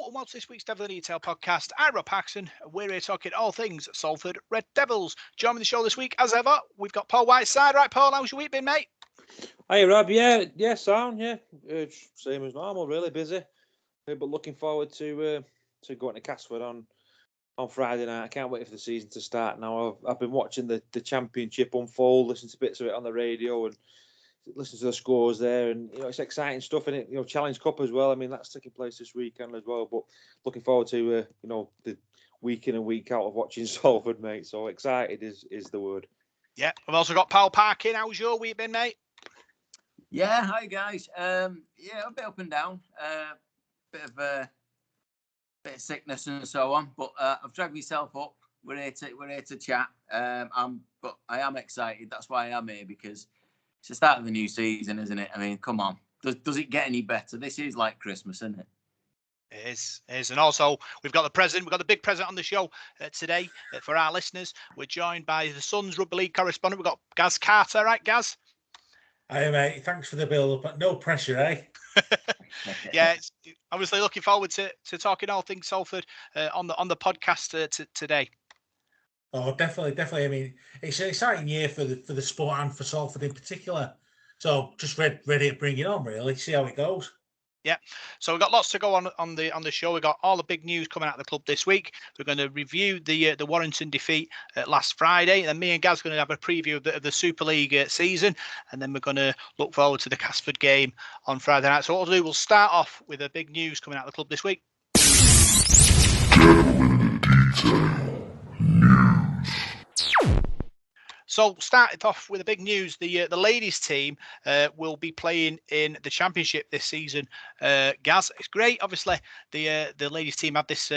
And whilst this week's Devil in Detail podcast, I'm Rob Paxton, and we're here talking all things Salford Red Devils. Joining the show this week, as ever, we've got Paul Whiteside. Right, Paul, how's your week been, mate? Hi, Rob. Yeah, sound. Yeah, same as normal. Really busy, but looking forward to going to Castleford on Friday night. I can't wait for the season to start. Now I've been watching the championship unfold, listening to bits of it on the radio, and listen to the scores there, and it's exciting stuff. And it, Challenge Cup as well. I mean, that's taking place this weekend as well. But looking forward to the week in and week out of watching Salford, mate. So excited is the word. Yeah, we've also got Paul Parkin. How's your week been, mate? Yeah, hi guys. A bit up and down. Bit of sickness and so on, but I've dragged myself up. We're here to chat. But I am excited. That's why I am here, because it's the start of the new season, isn't it? I mean, come on. Does it get any better? This is like Christmas, isn't it? It is. And also, we've got the president. We've got the big president on the show today for our listeners. We're joined by the Suns Rugby League correspondent. We've got Gaz Carter. Right, Gaz? Hi, mate. Thanks for the build-up, but no pressure, eh? Yeah, it's obviously looking forward to talking all things Salford on the podcast today. Oh, definitely. I mean, it's an exciting year for the sport and for Salford in particular. So just ready to bring it on, really. See how it goes. Yeah, so we've got lots to go on the show. We've got all the big news coming out of the club this week. We're going to review the Warrington defeat last Friday, and then me and Gaz are going to have a preview of the Super League season, and then we're going to look forward to the Castleford game on Friday night. So what we'll do, we'll start off with the big news coming out of the club this week. So started off with the big news. The ladies team will be playing in the championship this season. Gaz, it's great. Obviously, the ladies team have this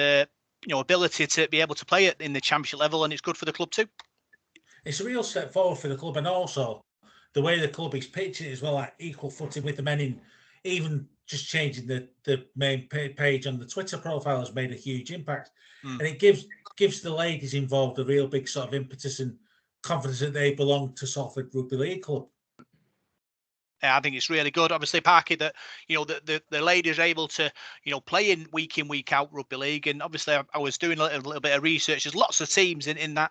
ability to be able to play it in the championship level, and it's good for the club too. It's a real step forward for the club, and also the way the club is pitching it as well, like equal footing with the men in. Even just changing the main page on the Twitter profile has made a huge impact, and it gives the ladies involved a real big sort of impetus and confidence that they belong to Salford Rugby League Club. Yeah, I think it's really good. Obviously, Parky, that the ladies are able to play in week out rugby league, and obviously I was doing a little bit of research. There's lots of teams in that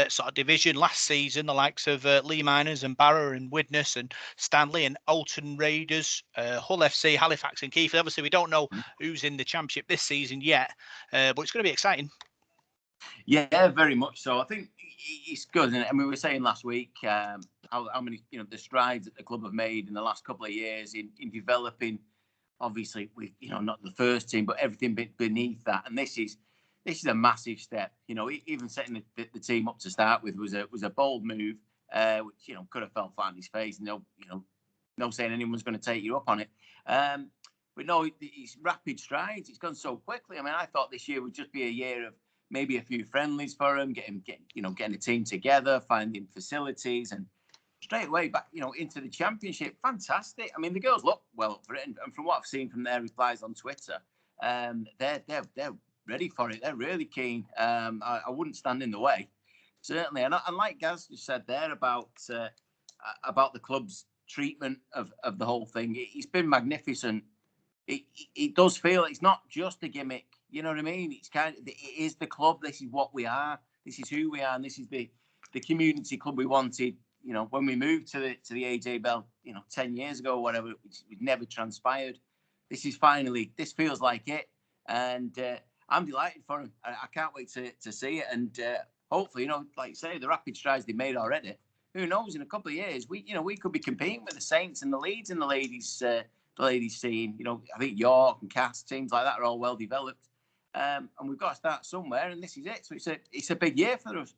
sort of division last season, the likes of Lee Miners and Barrow and Widnes and Stanley and Alton Raiders, Hull FC, Halifax and Keith. Obviously, we don't know who's in the championship this season yet, but it's going to be exciting. Yeah, very much so. I think it's good. And I mean, we were saying last week how many the strides that the club have made in the last couple of years in developing, obviously with not the first team, but everything beneath that. And this is a massive step. Even setting the team up to start with was a bold move, which could have fell flat on his face. No saying anyone's going to take you up on it. But no, it's rapid strides. It's gone so quickly. I mean, I thought this year would just be a year of maybe a few friendlies for them, getting a team together, finding facilities, and straight away back, into the championship. Fantastic. I mean, the girls look well up for it, and from what I've seen from their replies on Twitter, they're ready for it. They're really keen. I wouldn't stand in the way, certainly. And like Gaz just said there about the club's treatment of the whole thing, it's been magnificent. It does feel it's not just a gimmick. You know what I mean? It is the club. This is what we are. This is who we are, and this is the community club we wanted. When we moved to the AJ Bell, 10 years ago or whatever, it never transpired. This feels like it, and I'm delighted for him. I can't wait to see it, and hopefully, like you say, the rapid strides they made already. Who knows? In a couple of years, we could be competing with the Saints and the Leeds in the ladies scene. I think York and Cass teams like that are all well developed. And we've got to start somewhere, and this is it. So it's a big year for us.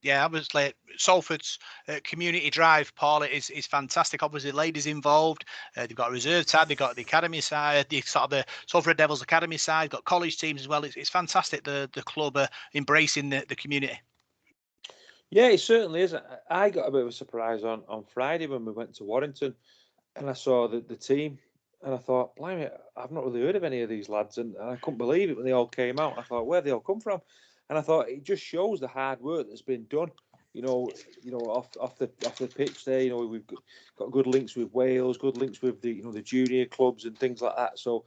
Yeah, obviously Salford's community drive, Paul, is fantastic. Obviously, ladies involved. They've got a reserve side, they've got the academy side, the Sulfur Red Devils academy side, got college teams as well. It's fantastic. The club are embracing the community. Yeah, it certainly is. I got a bit of a surprise on Friday when we went to Warrington, and I saw the team. And I thought, blimey, I've not really heard of any of these lads. And I couldn't believe it when they all came out. I thought, where they all come from? And I thought, it just shows the hard work that's been done, off the pitch there. We've got good links with Wales, good links with the junior clubs and things like that. So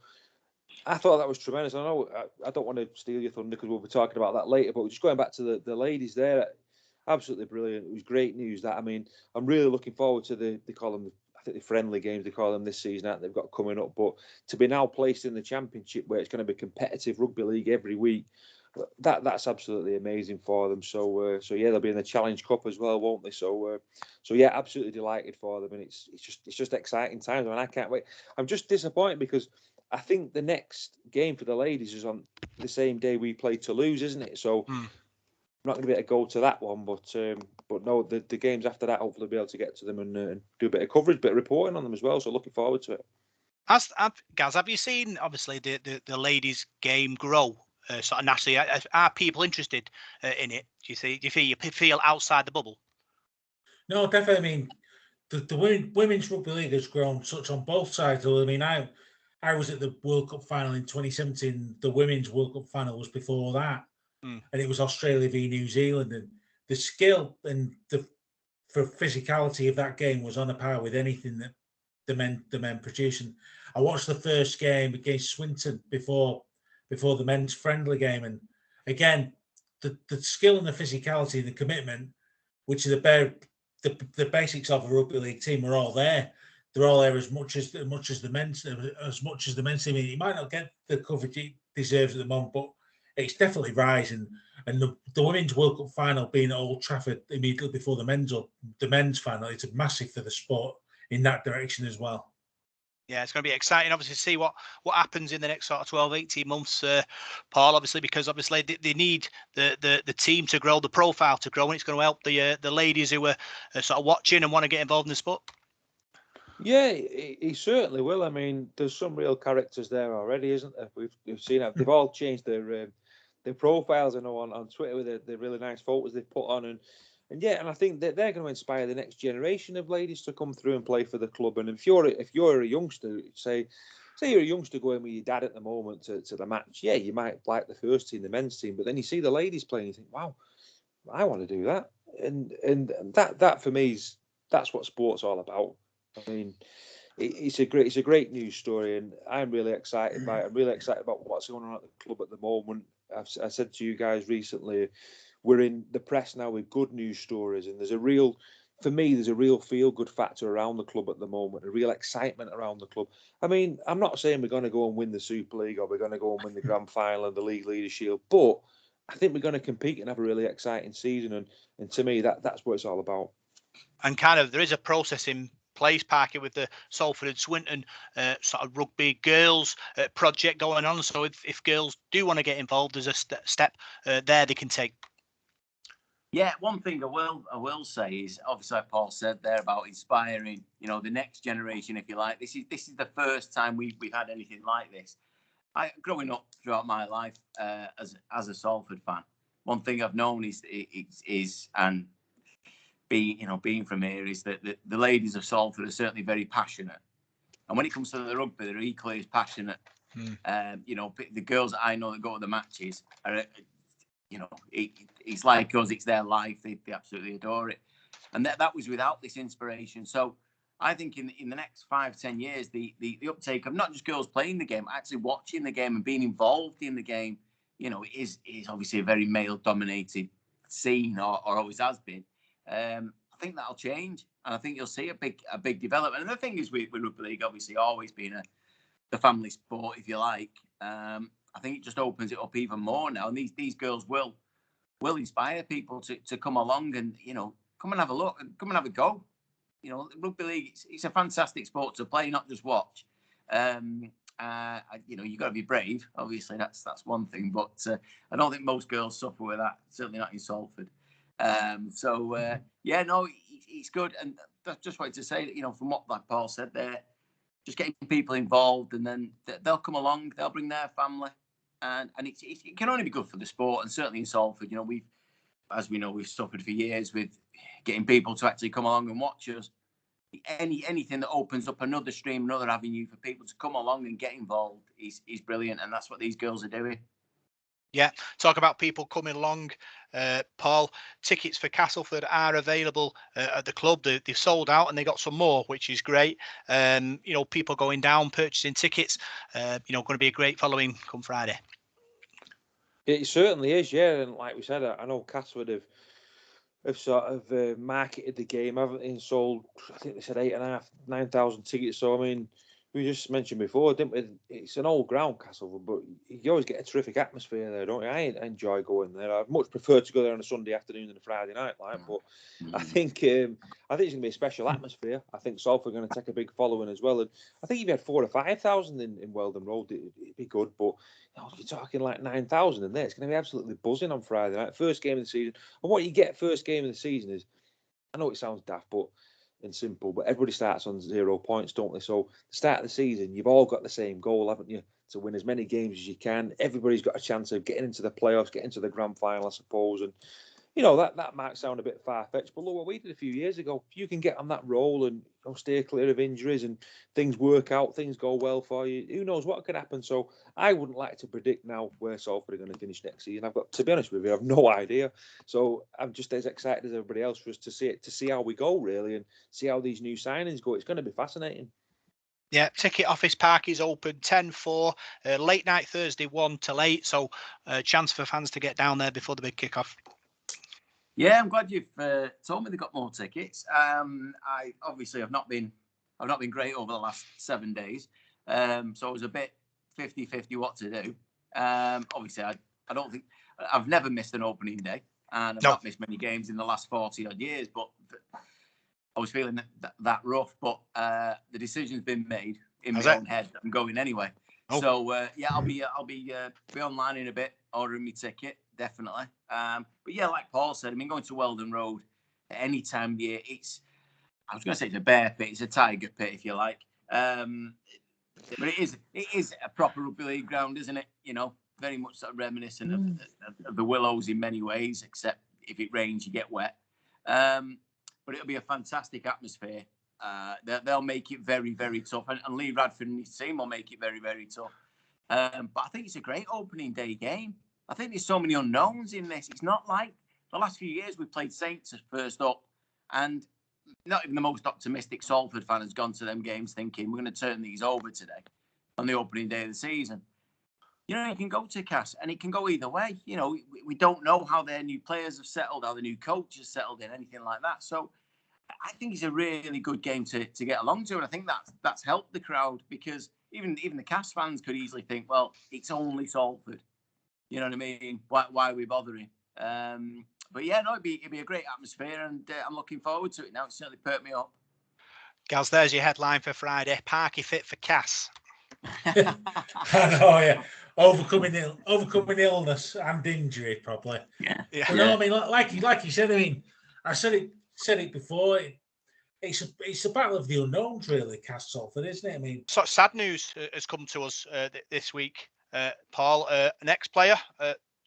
I thought that was tremendous. I know I don't want to steal your thunder because we'll be talking about that later, but just going back to the ladies there, absolutely brilliant. It was great news that. I mean, I'm really looking forward to they call them, I think the friendly games they call them this season that they've got coming up. But to be now placed in the Championship where it's going to be competitive rugby league every week, that's absolutely amazing for them. So yeah, they'll be in the Challenge Cup as well, won't they? So yeah, absolutely delighted for them, and it's just exciting times. I mean, I can't wait. I'm just disappointed because I think the next game for the ladies is on the same day we play Toulouse, isn't it? So I'm not going to be able to go to that one, but no, the games after that, hopefully be able to get to them and do a bit of coverage, bit of reporting on them as well. So looking forward to it. Gaz, have you seen obviously the ladies' game grow sort of nationally? Are people interested in it? Do you feel outside the bubble? No, definitely. I mean, the women's rugby league has grown such on both sides. I mean, I was at the World Cup final in 2017. The women's World Cup final was before that, and it was Australia v New Zealand. And the skill and the physicality of that game was on a par with anything that the men producing. I watched the first game against Swinton before the men's friendly game, and again, the skill and the physicality and the commitment, which are the basics of a rugby league team, are all there. They're all there as much as the men's team. He might not get the coverage he deserves at the moment, but it's definitely rising. And the women's World Cup final being at Old Trafford immediately before the men's final, it's massive for the sport in that direction as well. Yeah, it's going to be exciting, obviously, to see what happens in the next sort of 12, 18 months, Paul, obviously, because obviously they need the team to grow, the profile to grow, and it's going to help the ladies who are sort of watching and want to get involved in the sport. Yeah, he certainly will. I mean, there's some real characters there already, isn't there? We've seen it. They've all changed their profiles, I know, on Twitter with the really nice photos they've put on, and yeah, and I think that they're going to inspire the next generation of ladies to come through and play for the club. And if you're a youngster, say you're a youngster going with your dad at the moment to the match, yeah, you might like the first team, the men's team, but then you see the ladies playing, you think, wow, I want to do that, and that for me that's what sport's all about. I mean, it's a great news story, and I'm really excited by it. I'm really excited about what's going on at the club at the moment. I said to you guys recently, we're in the press now with good news stories, and there's a real feel good factor around the club at the moment, a real excitement around the club. I mean, I'm not saying we're going to go and win the Super League or we're going to go and win the Grand Final and the League Leaders Shield, but I think we're going to compete and have a really exciting season, and to me that's what it's all about. And kind of there is a process in place, Parker, with the Salford and Swinton sort of rugby girls project going on. So if girls do want to get involved, there's a step there they can take. Yeah, one thing I will say is, obviously, like Paul said there about inspiring, the next generation, if you like. This is the first time we've had anything like this. Growing up throughout my life as a Salford fan, one thing I've known is and being from here is that the ladies of Salford are certainly very passionate, and when it comes to the rugby, they're equally as passionate. The girls that I know that go to the matches are, it's like us, it's their life. They absolutely adore it, and that was without this inspiration. So I think in the next 5-10 years, the uptake of not just girls playing the game, actually watching the game and being involved in the game, is obviously a very male-dominated scene, or always has been. I think that'll change, and I think you'll see a big development. And the thing is, with rugby league, obviously always being the family sport, if you like. I think it just opens it up even more now, and these girls will inspire people to come along and come and have a look and come and have a go. Rugby league, it's a fantastic sport to play, not just watch. You've got to be brave. Obviously, that's one thing, but I don't think most girls suffer with that. Certainly not in Salford. It's good. And I just wanted to say that, from what like Paul said there, just getting people involved, and then they'll come along, they'll bring their family, and it can only be good for the sport. And certainly in Salford, we've suffered for years with getting people to actually come along and watch us. Anything that opens up another stream, another avenue for people to come along and get involved is brilliant, and that's what these girls are doing. Yeah, talk about people coming along. Paul, tickets for Castleford are available at the club. They've sold out and they got some more, which is great. People going down, purchasing tickets. Going to be a great following come Friday. It certainly is, yeah. And like we said, I know Castleford have sort of marketed the game, haven't they? And sold, I think they said 8,500, 9,000 tickets. So, I mean, we just mentioned before, didn't we? It's an old ground, Castleford, but you always get a terrific atmosphere there, don't you? I enjoy going there. I'd much prefer to go there on a Sunday afternoon than a Friday night, but I think it's going to be a special atmosphere. I think Salford are going to take a big following as well. And I think if you had 4,000 or 5,000 in Weldon Road, it'd be good. But you're talking like 9,000 in there. It's going to be absolutely buzzing on Friday night. First game of the season. And what you get first game of the season is, I know it sounds daft, and simple, but everybody starts on 0 points, don't they? So the start of the season, you've all got the same goal, haven't you? To win as many games as you can. Everybody's got a chance of getting into the playoffs, getting to the grand final, I suppose. And that might sound a bit far-fetched, but look what we did a few years ago. If you can get on that roll and stay clear of injuries and things work out, things go well for you, who knows what could happen. So I wouldn't like to predict now where Salford are going to finish next season. I've got, to be honest with you, I've no idea. So I'm just as excited as everybody else for us to see how we go, really, and see how these new signings go. It's going to be fascinating. Yeah, Ticket Office Park is open 10-4, late night Thursday 1 till 8. So chance for fans to get down there before the big kickoff. Yeah, I'm glad you've told me they got more tickets. I obviously have not been great over the last 7 days, so it was a bit 50-50 what to do. Obviously, I don't think I've never missed an opening day, and I've not missed many games in the last 40 odd years. But I was feeling that rough. But the decision's been made in my own head. I'm going anyway. Oh. So I'll be online in a bit, ordering my ticket. Definitely. But yeah, like Paul said, I mean, going to Weldon Road at any time of year, I was going to say it's a bear pit, it's a tiger pit, if you like. But it is a proper rugby league ground, isn't it? Very much sort of reminiscent of the Willows in many ways, except if it rains, you get wet. But it'll be a fantastic atmosphere. They'll make it very, very tough. And Lee Radford and his team will make it very, very tough. But I think it's a great opening day game. I think there's so many unknowns in this. It's not like the last few years we've played Saints as first up, and not even the most optimistic Salford fan has gone to them games thinking we're going to turn these over today on the opening day of the season. You can go to Cass and it can go either way. We don't know how their new players have settled, how the new coach has settled in, anything like that. So I think it's a really good game to get along to, and I think that's helped the crowd, because even the Cass fans could easily think, well, it's only Salford. You know what I mean? Why are we bothering? But yeah, no, it'd be a great atmosphere, and I'm looking forward to it now. It's certainly perked me up. Gaz, there's your headline for Friday. Parky fit for Cass. I know, yeah. Overcoming illness and injury, probably. Yeah. But no, I mean, like you said. I mean, I said it before. It's a battle of the unknowns, really, Cass Salford, isn't it? I mean, sort of sad news has come to us this week. Paul, an ex-player,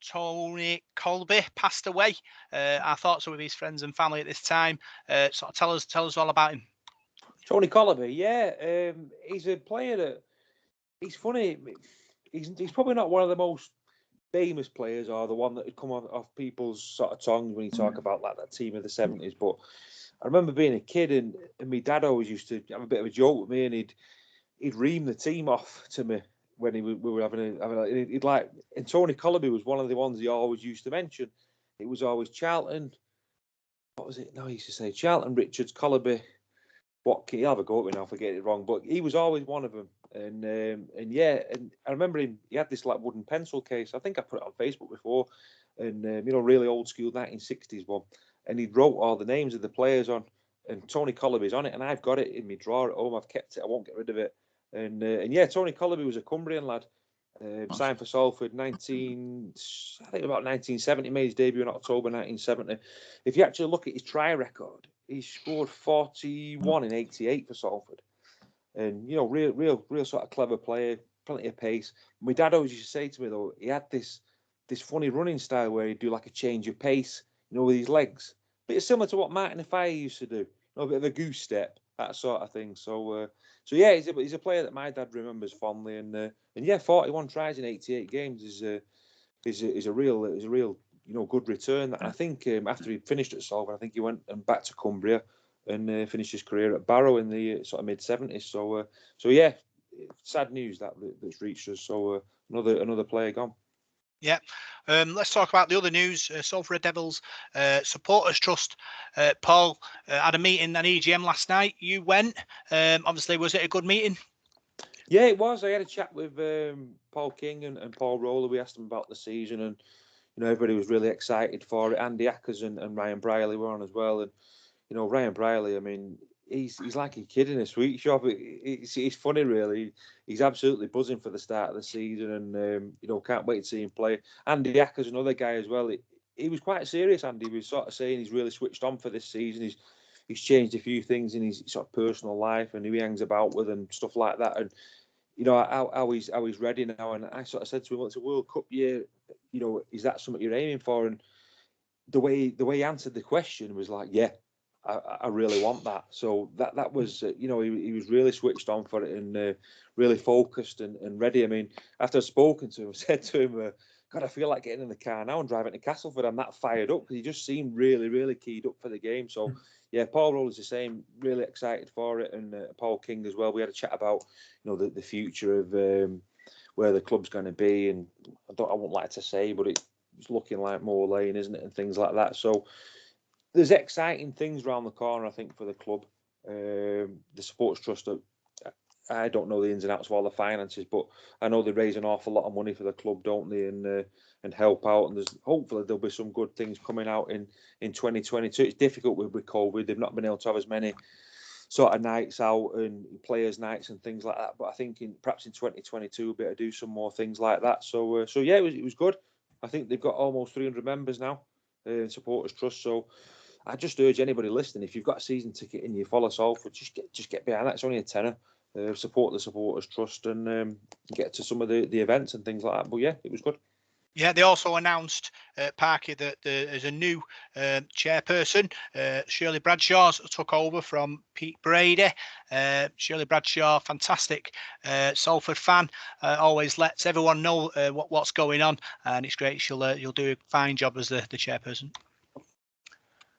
Tony Colby, passed away. Our thoughts are with his friends and family at this time. Sort of tell us all about him. Tony Colby, yeah, he's a player that he's funny. He's probably not one of the most famous players, or the one that would come off people's sort of tongues when you talk about like that team of the 70s. But I remember being a kid, and my dad always used to have a bit of a joke with me, and he'd ream the team off to me when we were having he'd like, and Tony Colby was one of the ones he always used to mention. It was always Charlton. What was it? No, he used to say Charlton, Richards, Colby, Watkins. He'll have a go at me now, I'll forget it wrong, but he was always one of them. And I remember him. He had this like wooden pencil case. I think I put it on Facebook before, and really old school 1960s one. And he wrote all the names of the players on, and Tony Colby's on it. And I've got it in my drawer at home. I've kept it. I won't get rid of it. And Tony Colby was a Cumbrian lad, signed for Salford about 1970. Made his debut in October 1970. If you actually look at his try record, he scored 41 in 88 for Salford. And real sort of clever player, plenty of pace. My dad always used to say to me though, he had this funny running style where he'd do like a change of pace, with his legs. But it's similar to what Martin Fire used to do, a bit of a goose step, that sort of thing. So yeah, he's a player that my dad remembers fondly, and 41 tries in 88 games is is a real good return. And I think after he finished at Salford, I think he went back to Cumbria and finished his career at Barrow in the sort of mid-70s. So yeah, sad news that's reached us. So another player gone. Yeah. Let's talk about the other news. Sulfur Red Devils Supporters Trust. Paul had a meeting, an EGM last night. You went. Obviously, was it a good meeting? Yeah, it was. I had a chat with Paul King and Paul Roller. We asked them about the season, and everybody was really excited for it. Andy Ackers and Ryan Brierley were on as well. And Ryan Brierley, I mean, he's like a kid in a sweet shop. It's funny, really. He's absolutely buzzing for the start of the season, and can't wait to see him play. Andy Ackers, another guy as well. He was quite serious. Andy was sort of saying he's really switched on for this season. He's changed a few things in his sort of personal life and who he hangs about with and stuff like that. And how he's ready now. And I sort of said to him, well, it's a World Cup year. Is that something you're aiming for? And the way he answered the question was like, yeah, I really want that. So that was, he was really switched on for it and really focused and ready. I mean, after I'd spoken to him, I said to him, God, I feel like getting in the car now and driving to Castleford. I'm that fired up because he just seemed really, really keyed up for the game. So, yeah, Paul Roller's the same, really excited for it. And Paul King as well. We had a chat about, the future of where the club's going to be. And I won't like to say, but it's looking like Moor Lane, isn't it? And things like that. So there's exciting things around the corner, I think, for the club. The Supporters Trust, I don't know the ins and outs of all the finances, but I know they raise an awful lot of money for the club, don't they? And help out. And hopefully there'll be some good things coming out in 2022. It's difficult with COVID. They've not been able to have as many sort of nights out and players' nights and things like that. But I think perhaps in 2022 we'll be able to do some more things like that. So yeah, it was good. I think they've got almost 300 members now in Supporters Trust. So I just urge anybody listening, if you've got a season ticket and you follow Salford, just get behind that. It's only a tenner. Support the Supporters Trust and get to some of the events and things like that. But yeah, it was good. Yeah, they also announced, Parky, that there's a new chairperson. Shirley Bradshaw's took over from Pete Brady. Shirley Bradshaw, fantastic Salford fan, always lets everyone know what's going on, and it's great. You'll do a fine job as the chairperson.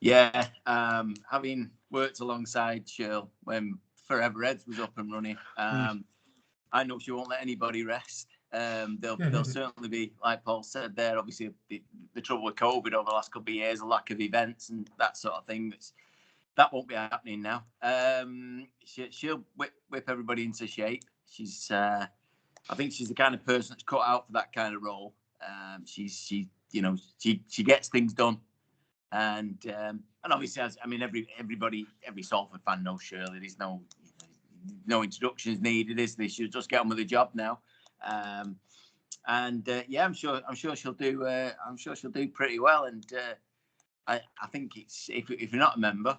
Yeah, having worked alongside Shirley when Forever Reds was up and running, I know she won't let anybody rest. There'll certainly be, like Paul said there, obviously the trouble with COVID over the last couple of years, a lack of events and that sort of thing. That won't be happening now. She'll whip everybody into shape. I think she's the kind of person that's cut out for that kind of role. She gets things done, and obviously, every Salford fan knows Shirley. There's no introductions needed, is there? She'll just get on with the job now. Yeah, I'm sure she'll do. I'm sure she'll do pretty well. And I think it's if you're not a member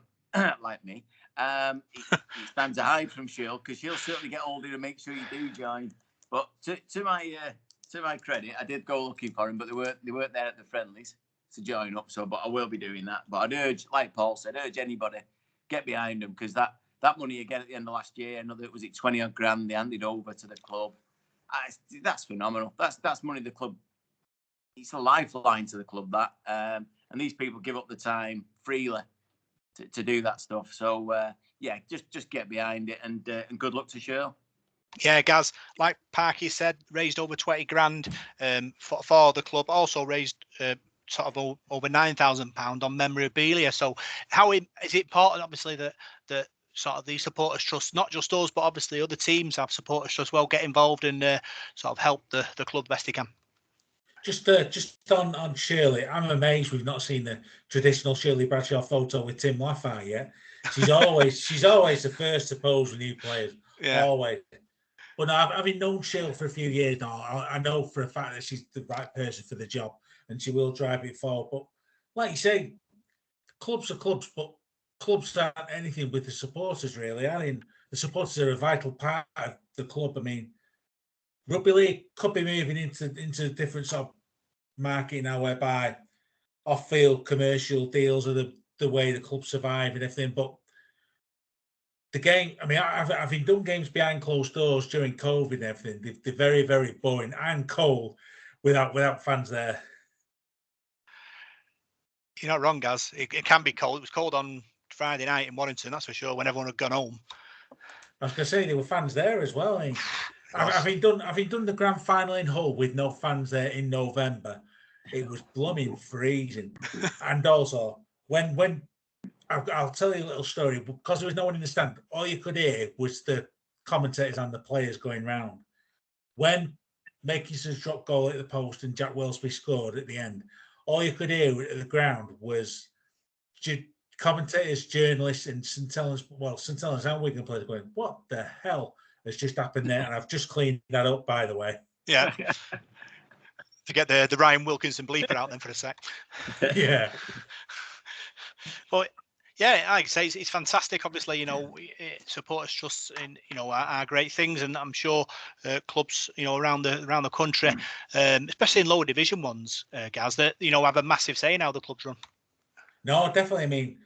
like me, it's time to hide from Shirley because she'll certainly get older to make sure you do join. But to my credit, I did go looking for him, but they weren't there at the friendlies to join up. But I will be doing that. But I'd urge, like Paul said, anybody get behind them because that money again at the end of last year, another was it 20 odd grand they handed over to the club. That's phenomenal. That's money the club. It's a lifeline to the club that, and these people give up the time freely to do that stuff. So yeah, just get behind it and good luck to Shirley. Yeah, Gaz, like Parky said, raised over 20 grand for the club. Also raised sort of over £9,000 on memorabilia. So how is it important, obviously, that sort of the Supporters Trust, not just us, but obviously other teams have Supporters Trust, well, get involved and sort of help the club best they can. Just on Shirley, I'm amazed we've not seen the traditional Shirley Bradshaw photo with Tim Laffey yet. She's always the first to pose with new players. Yeah. Always. But now, having known Shirley for a few years now, I know for a fact that she's the right person for the job and she will drive it forward. But like you say, clubs are clubs, but clubs aren't anything with the supporters, really. I mean, the supporters are a vital part of the club. I mean, rugby league could be moving into different sort of market now, whereby off-field commercial deals are the way the club survive and everything. But the game, I mean, I've done games behind closed doors during COVID and everything. They're very, very boring and cold without fans there. You're not wrong, Gaz. It can be cold. It was cold on Friday night in Warrington, that's for sure, when everyone had gone home. I was going to say there were fans there as well. I mean, having done the grand final in Hull with no fans there in November, it was blooming freezing. And also, when I'll tell you a little story, because there was no one in the stand, all you could hear was the commentators and the players going round. When Makison's dropped goal at the post and Jack Wellesby scored at the end, all you could hear at the ground was commentators, journalists, and St Helens and Wigan players going, "What the hell has just happened there?" And I've just cleaned that up, by the way. Yeah. To get the Ryan Wilkinson bleeper out then for a sec. Yeah. But yeah, like I say, it's fantastic. Obviously, supporters trust in our great things, and I'm sure clubs around the country, especially in lower division ones, Gaz, that have a massive say in how the clubs run. No, definitely.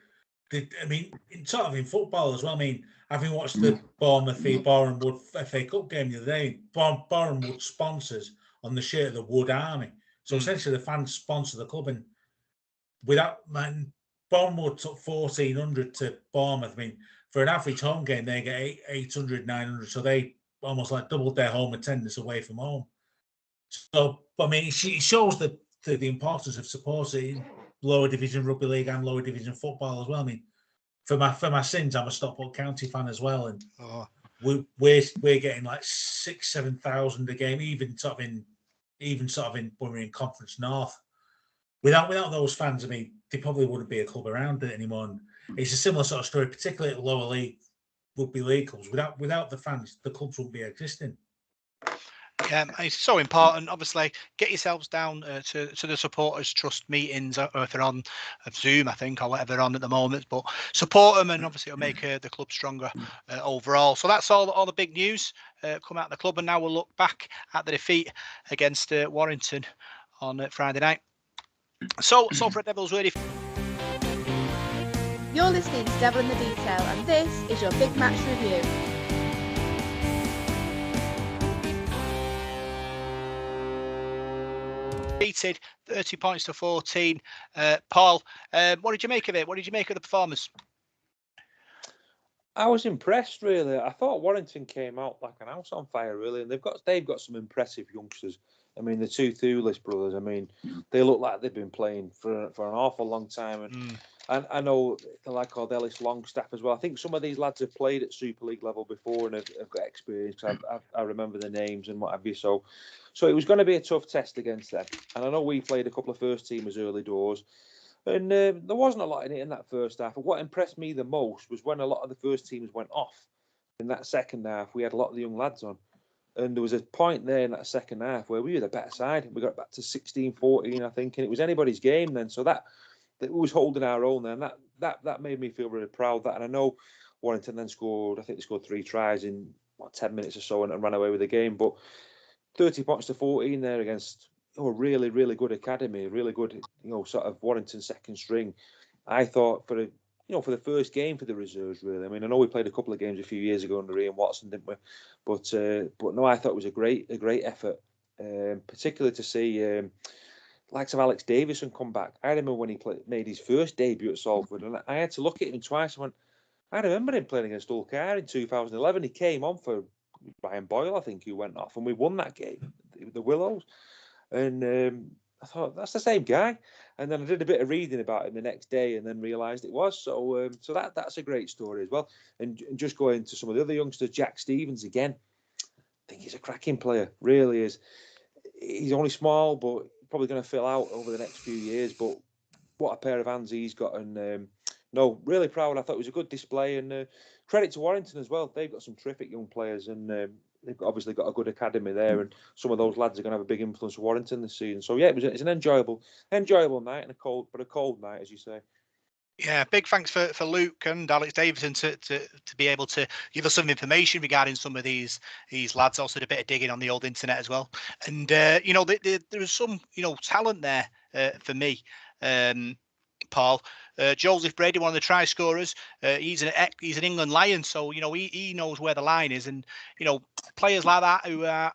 In football as well. I mean, having watched the Bournemouth v Bournemouth FA Cup game the other day, Bournemouth sponsors on the shirt of the Wood Army. So essentially, the fans sponsor the club, and Bournemouth took 1,400 to Bournemouth. I mean, for an average home game, they get 800, 900. So they almost like doubled their home attendance away from home. So, I mean, it shows the importance of supporting lower division rugby league and lower division football as well. I mean, for my sins, I'm a Stockport County fan as well, and we're getting like 6,000-7,000 a game, even when we're in Conference North. Without those fans, I mean, there probably wouldn't be a club around it anymore. And it's a similar sort of story, particularly at lower league rugby league clubs. Without the fans, the clubs wouldn't be existing. Yeah, it's so important. Obviously, get yourselves down to the supporters trust meetings, or if they're on Zoom, I think, or whatever they're on at the moment. But support them, and obviously it'll make the club stronger overall. So that's all the big news come out of the club, and now we'll look back at the defeat against Warrington on Friday night. So Sulfur Red Devils ready. You're listening to Devil in the Detail, and this is your big match review. Beated 30 points to 14. Paul, what did you make of it? What did you make of the performance? I was impressed, really. I thought Warrington came out like an house on fire, really, and they've got some impressive youngsters. I mean, the two Toulouse brothers, I mean, they look like they've been playing for an awful long time. And I know the lad called Ellis Longstaff as well. I think some of these lads have played at Super League level before and have got experience. I remember the names and what have you. So it was going to be a tough test against them. And I know we played a couple of first teamers early doors. And there wasn't a lot in it in that first half. But what impressed me the most was when a lot of the first teamers went off in that second half. We had a lot of the young lads on. And there was a point there in that second half where we were the better side. We got back to 16-14, I think, and it was anybody's game then. So that was holding our own then. That made me feel really proud. And I know Warrington then scored, I think they scored 3 tries in 10 minutes or so and ran away with the game. But 30 points to 14 there against a really, really good academy, really good, sort of Warrington second string. I thought for the first game for the reserves, really. I mean, I know we played a couple of games a few years ago under Ian Watson, didn't we? But no, I thought it was a great effort, particularly to see likes of Alex Davison come back. I remember when he made his first debut at Salford, and I had to look at him twice. I remember him playing against Ulcar in 2011. He came on for Ryan Boyle, I think, who went off, and we won that game, the Willows. And I thought, that's the same guy. And then I did a bit of reading about him the next day and then realised it was. So that's a great story as well. And just going to some of the other youngsters, Jack Stevens again. I think he's a cracking player, really is. He's only small, but probably going to fill out over the next few years. But what a pair of hands he's got. And no, really proud. I thought it was a good display. And credit to Warrington as well. They've got some terrific young players, and they've obviously got a good academy there. And some of those lads are going to have a big influence for Warrington this season. So yeah, it's an enjoyable night and a cold night, as you say. Yeah, big thanks for Luke and Alex Davison to be able to give us some information regarding some of these lads. Also did a bit of digging on the old internet as well. And there was some talent there for me, Paul. Joseph Brady, one of the try scorers, he's an England Lion, so he knows where the line is, and players like that who are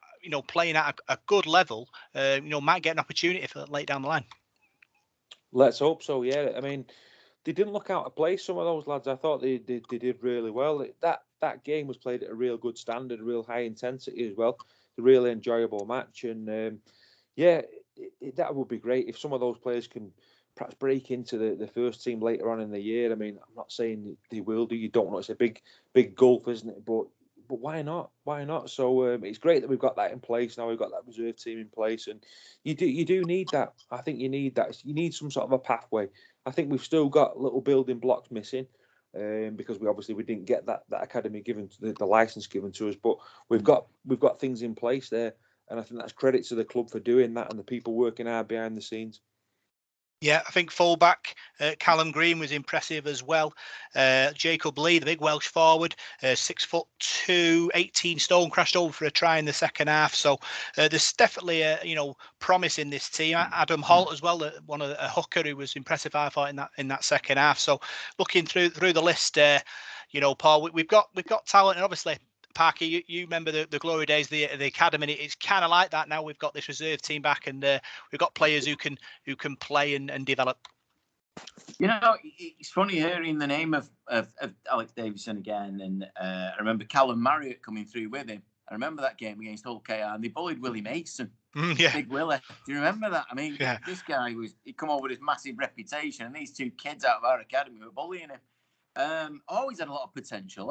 playing at a good level, might get an opportunity for late down the line. Let's hope so. Yeah, I mean, they didn't look out of place. Some of those lads, I thought they did really well. That game was played at a real good standard, real high intensity as well. A really enjoyable match, and that would be great if some of those players can perhaps break into the first team later on in the year. I mean, I'm not saying they will do. You don't know. It's a big gulf, isn't it? But why not? Why not? So it's great that we've got that in place now. We've got that reserve team in place, and you do need that. I think you need that. You need some sort of a pathway. I think we've still got little building blocks missing because we didn't get that academy given to the license given to us. But we've got things in place there, and I think that's credit to the club for doing that and the people working hard behind the scenes. Yeah, I think fullback Callum Green was impressive as well. Jacob Lee, the big Welsh forward, 6'2", 18 stone, crashed over for a try in the second half. So there's definitely promise in this team. Adam Holt as well, a hooker who was impressive, I thought, in that second half. So looking through the list, Paul, we've got talent, and obviously, Parker, you remember the glory days, the academy. It's kind of like that now. We've got this reserve team back, and we've got players who can play and develop. It's funny hearing the name of Alex Davison again, and I remember Callum Marriott coming through with him. I remember that game against Hull KR, and they bullied Willie Mason. Big Willie. Do you remember that? I mean, This guy he'd come over with his massive reputation, and these two kids out of our academy were bullying him. Always had a lot of potential.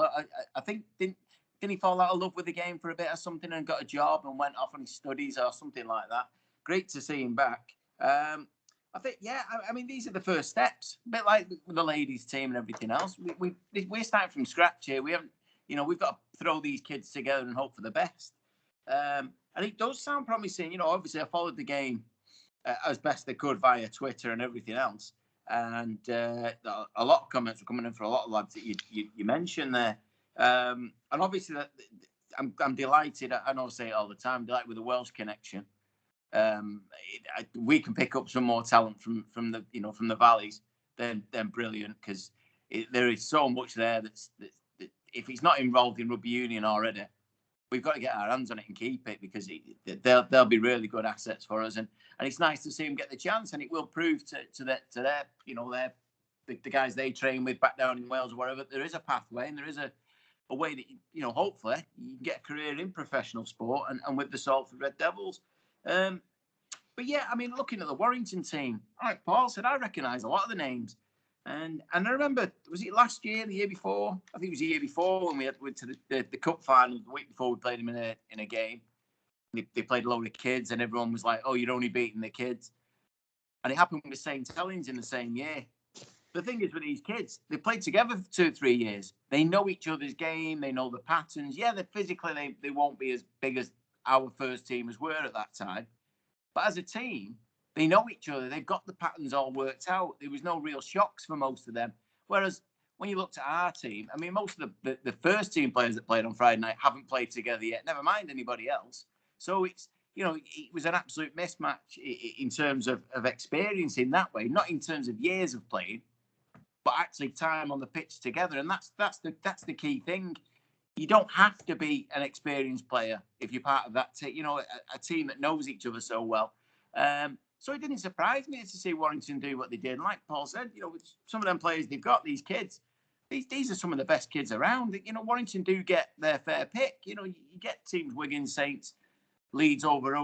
I think didn't he fall out of love with the game for a bit or something and got a job and went off on his studies or something like that? Great to see him back. I think, I mean, these are the first steps. A bit like the ladies' team and everything else. We're starting from scratch here. We haven't, we've got to throw these kids together and hope for the best. And it does sound promising. Obviously, I followed the game as best I could via Twitter and everything else. And a lot of comments were coming in for a lot of lads that you mentioned there. And obviously, I'm delighted. I know I say it all the time. Delighted with the Welsh connection. We can pick up some more talent from the valleys. Then brilliant, because there is so much there that if he's not involved in rugby union already, we've got to get our hands on it and keep it, because they'll be really good assets for us. And it's nice to see him get the chance, and it will prove to their the guys they train with back down in Wales or wherever, there is a pathway and there is a way that hopefully you can get a career in professional sport and with the Sulfur Red Devils. But yeah, I mean, looking at the Warrington team, like Paul said, I recognise a lot of the names, and I remember, was it last year, the year before? I think it was the year before when we went to the cup final. The week before we played them in a game. They played a load of kids, and everyone was like, "Oh, you're only beating the kids," and it happened with St. Helens in the same year. The thing is with these kids, they played together for 2 or 3 years. They know each other's game. They know the patterns. Yeah, physically they won't be as big as our first teamers were at that time. But as a team, they know each other. They've got the patterns all worked out. There was no real shocks for most of them. Whereas when you looked at our team, I mean, most of the first team players that played on Friday night haven't played together yet, never mind anybody else. So it's, it was an absolute mismatch in terms of experience in that way, not in terms of years of playing, but actually time on the pitch together. And that's the key thing. You don't have to be an experienced player if you're part of that team, a team that knows each other so well. So it didn't surprise me to see Warrington do what they did. And like Paul said, with some of them players they've got, these kids, these are some of the best kids around. Warrington do get their fair pick. You get teams, Wigan, Saints, Leeds over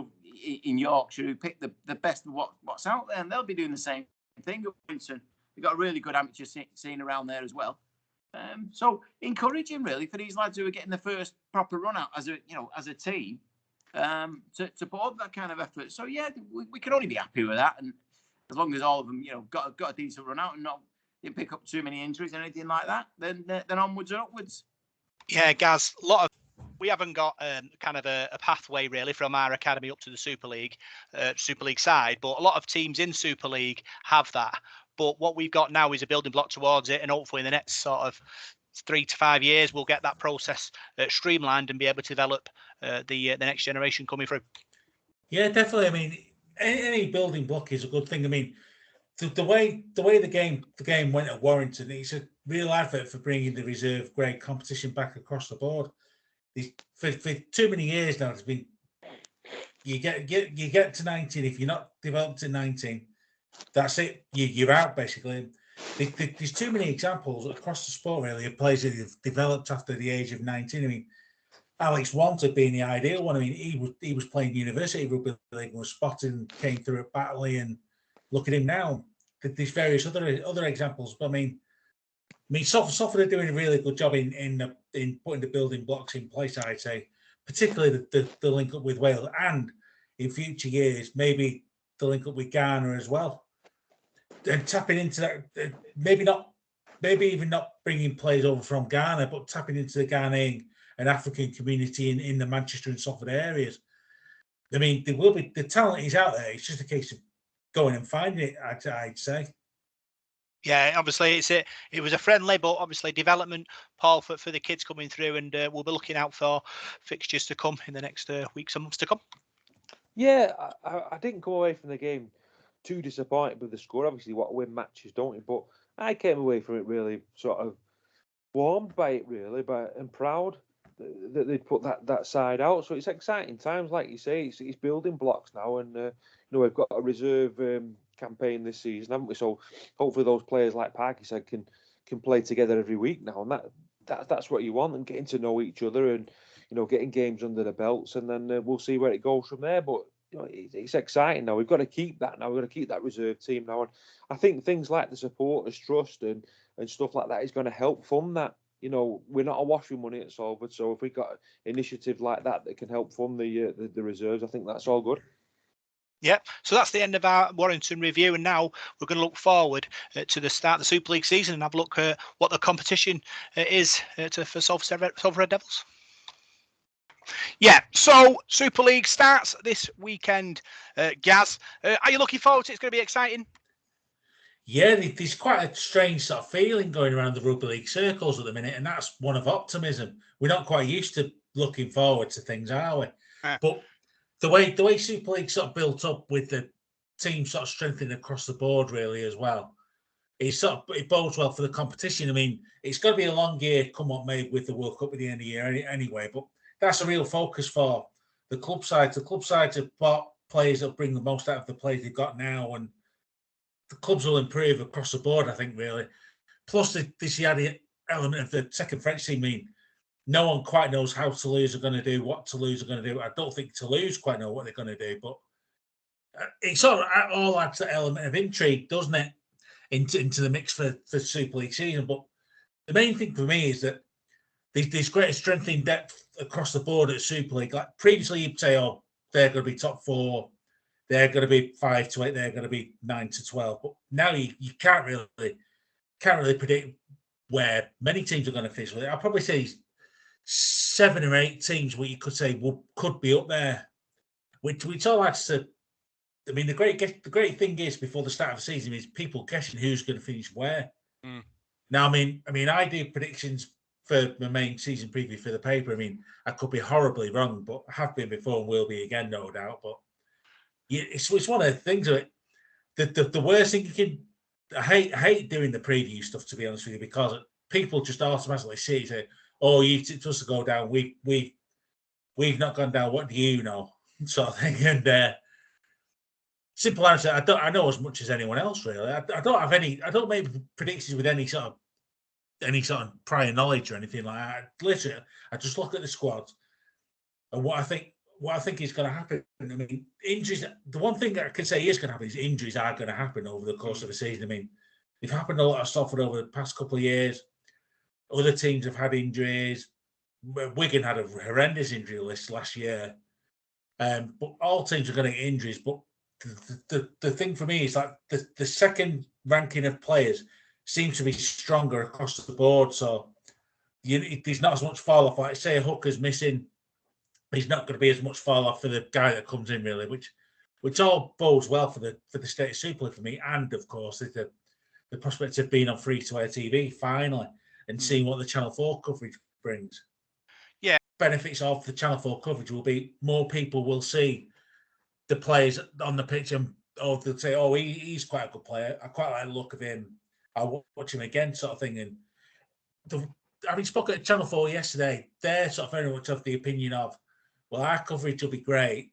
in Yorkshire, who pick the best of what's out there, and they'll be doing the same thing at Warrington. They've got a really good amateur scene around there as well. So encouraging, really, for these lads who are getting the first proper run out as a team, to put up that kind of effort. So yeah, we can only be happy with that, and as long as all of them, got a decent run out and didn't pick up too many injuries or anything like that, then onwards and upwards. Yeah, Gaz, we haven't got kind of a pathway really from our academy up to the Super League side, but a lot of teams in Super League have that. But what we've got now is a building block towards it, and hopefully in the next sort of 3 to 5 years, we'll get that process streamlined and be able to develop the next generation coming through. Yeah, definitely. I mean, any building block is a good thing. I mean, the way the game went at Warrington, it's a real advert for bringing the reserve grade competition back across the board. For too many years now, there's been you get to 19. If you're not developed in 19, that's it. You're out basically. There's too many examples across the sport really of players that have developed after the age of 19. I mean, Alex Wanted being the ideal one. I mean, he was playing university rugby league and was spotted and came through at Batley, and look at him now. There's various other examples, but I mean, Salford are doing a really good job in putting the building blocks in place. I'd say, particularly the link up with Wales, and in future years maybe the link up with Ghana as well, and tapping into that. Maybe even not bringing players over from Ghana, but tapping into the Ghanaian and African community in the Manchester and Salford areas. I mean, the talent is out there. It's just a case of going and finding it. I'd say. Yeah, obviously it was a friendly, but obviously development, Paul, for the kids coming through, and we'll be looking out for fixtures to come in the next weeks and months to come. Yeah, I didn't go away from the game too disappointed with the score. Obviously, what win matches, don't you? But I came away from it really sort of warmed by it, really, and proud that they'd put that side out. So it's exciting times, like you say. It's building blocks now, and we've got a reserve campaign this season, haven't we? So hopefully those players, like Parky said, can play together every week now, and that's what you want, and getting to know each other, and getting games under the belts, and then we'll see where it goes from there. But it's exciting now. We've got to keep that now. We've got to keep that reserve team now, and I think things like the supporters' trust and stuff like that is going to help fund that. We're not awash with money at Salford, so if we've got initiatives like that can help fund the reserves, I think that's all good. Yeah, so that's the end of our Warrington review, and now we're going to look forward to the start of the Super League season and have a look at what the competition is for Sulfur Red Devils. Yeah, so Super League starts this weekend. Gaz, are you looking forward to it? It's going to be exciting. Yeah, there's quite a strange sort of feeling going around the rugby league circles at the minute, and that's one of optimism. We're not quite used to looking forward to things, are we? But the way Super League sort of built up with the team sort of strengthening across the board, really, as well, it bodes well for the competition. I mean, it's going to be a long year, come what may, with the World Cup at the end of the year anyway, but that's a real focus for the club side. The club sides have bought players that bring the most out of the players they've got now, and the clubs will improve across the board, I think, really. Plus, this added element of the second French team. I mean, no one quite knows how Toulouse are going to do, what Toulouse are going to do. I don't think Toulouse quite know what they're going to do, but it sort of all adds that element of intrigue, doesn't it, into the mix for Super League season. But the main thing for me is that there's greater strength in depth across the board at Super League. Like previously, you'd say, oh, they're going to be top 4. They're going to be 5 to 8. They're going to be 9 to 12. But now you can't really predict where many teams are going to finish with it. I'll probably say 7 or 8 teams where you could say could be up there. Which all adds to. I mean, the great thing is before the start of the season is people guessing who's going to finish where. Now, I mean, I do predictions for my main season preview for the paper. I mean, I could be horribly wrong, but I have been before and will be again, no doubt. But it's one of the things of it. The worst thing you can. I hate doing the preview stuff, to be honest with you, because people just automatically see, say, "Oh, you supposed to go down. We've not gone down. What do you know?" Sort of thing. And simple answer: I know as much as anyone else. Really, I don't make predictions with any sort of prior knowledge or anything like that. Literally, I just look at the squad and what I think is going to happen. I mean, injuries. The one thing that I can say is going to happen is injuries are going to happen over the course of the season. I mean, they've happened a lot of stuff over the past couple of years. Other teams have had injuries. Wigan had a horrendous injury list last year. But all teams are going to get injuries. But the thing for me is like the second ranking of players seems to be stronger across the board. So there's not as much fall off. Like say a hooker's missing, he's not going to be as much fall off for the guy that comes in, really, which all bodes well for the state of Super League for me, and of course the prospect of being on free-to-air TV finally and seeing what the Channel 4 coverage brings. Yeah, benefits of the Channel 4 coverage will be more people will see the players on the pitch, and they'll say, "Oh, he's quite a good player. I quite like the look of him. I'll watch him again," sort of thing. And having spoken at Channel 4 yesterday, they're sort of very much of the opinion of, well, our coverage will be great,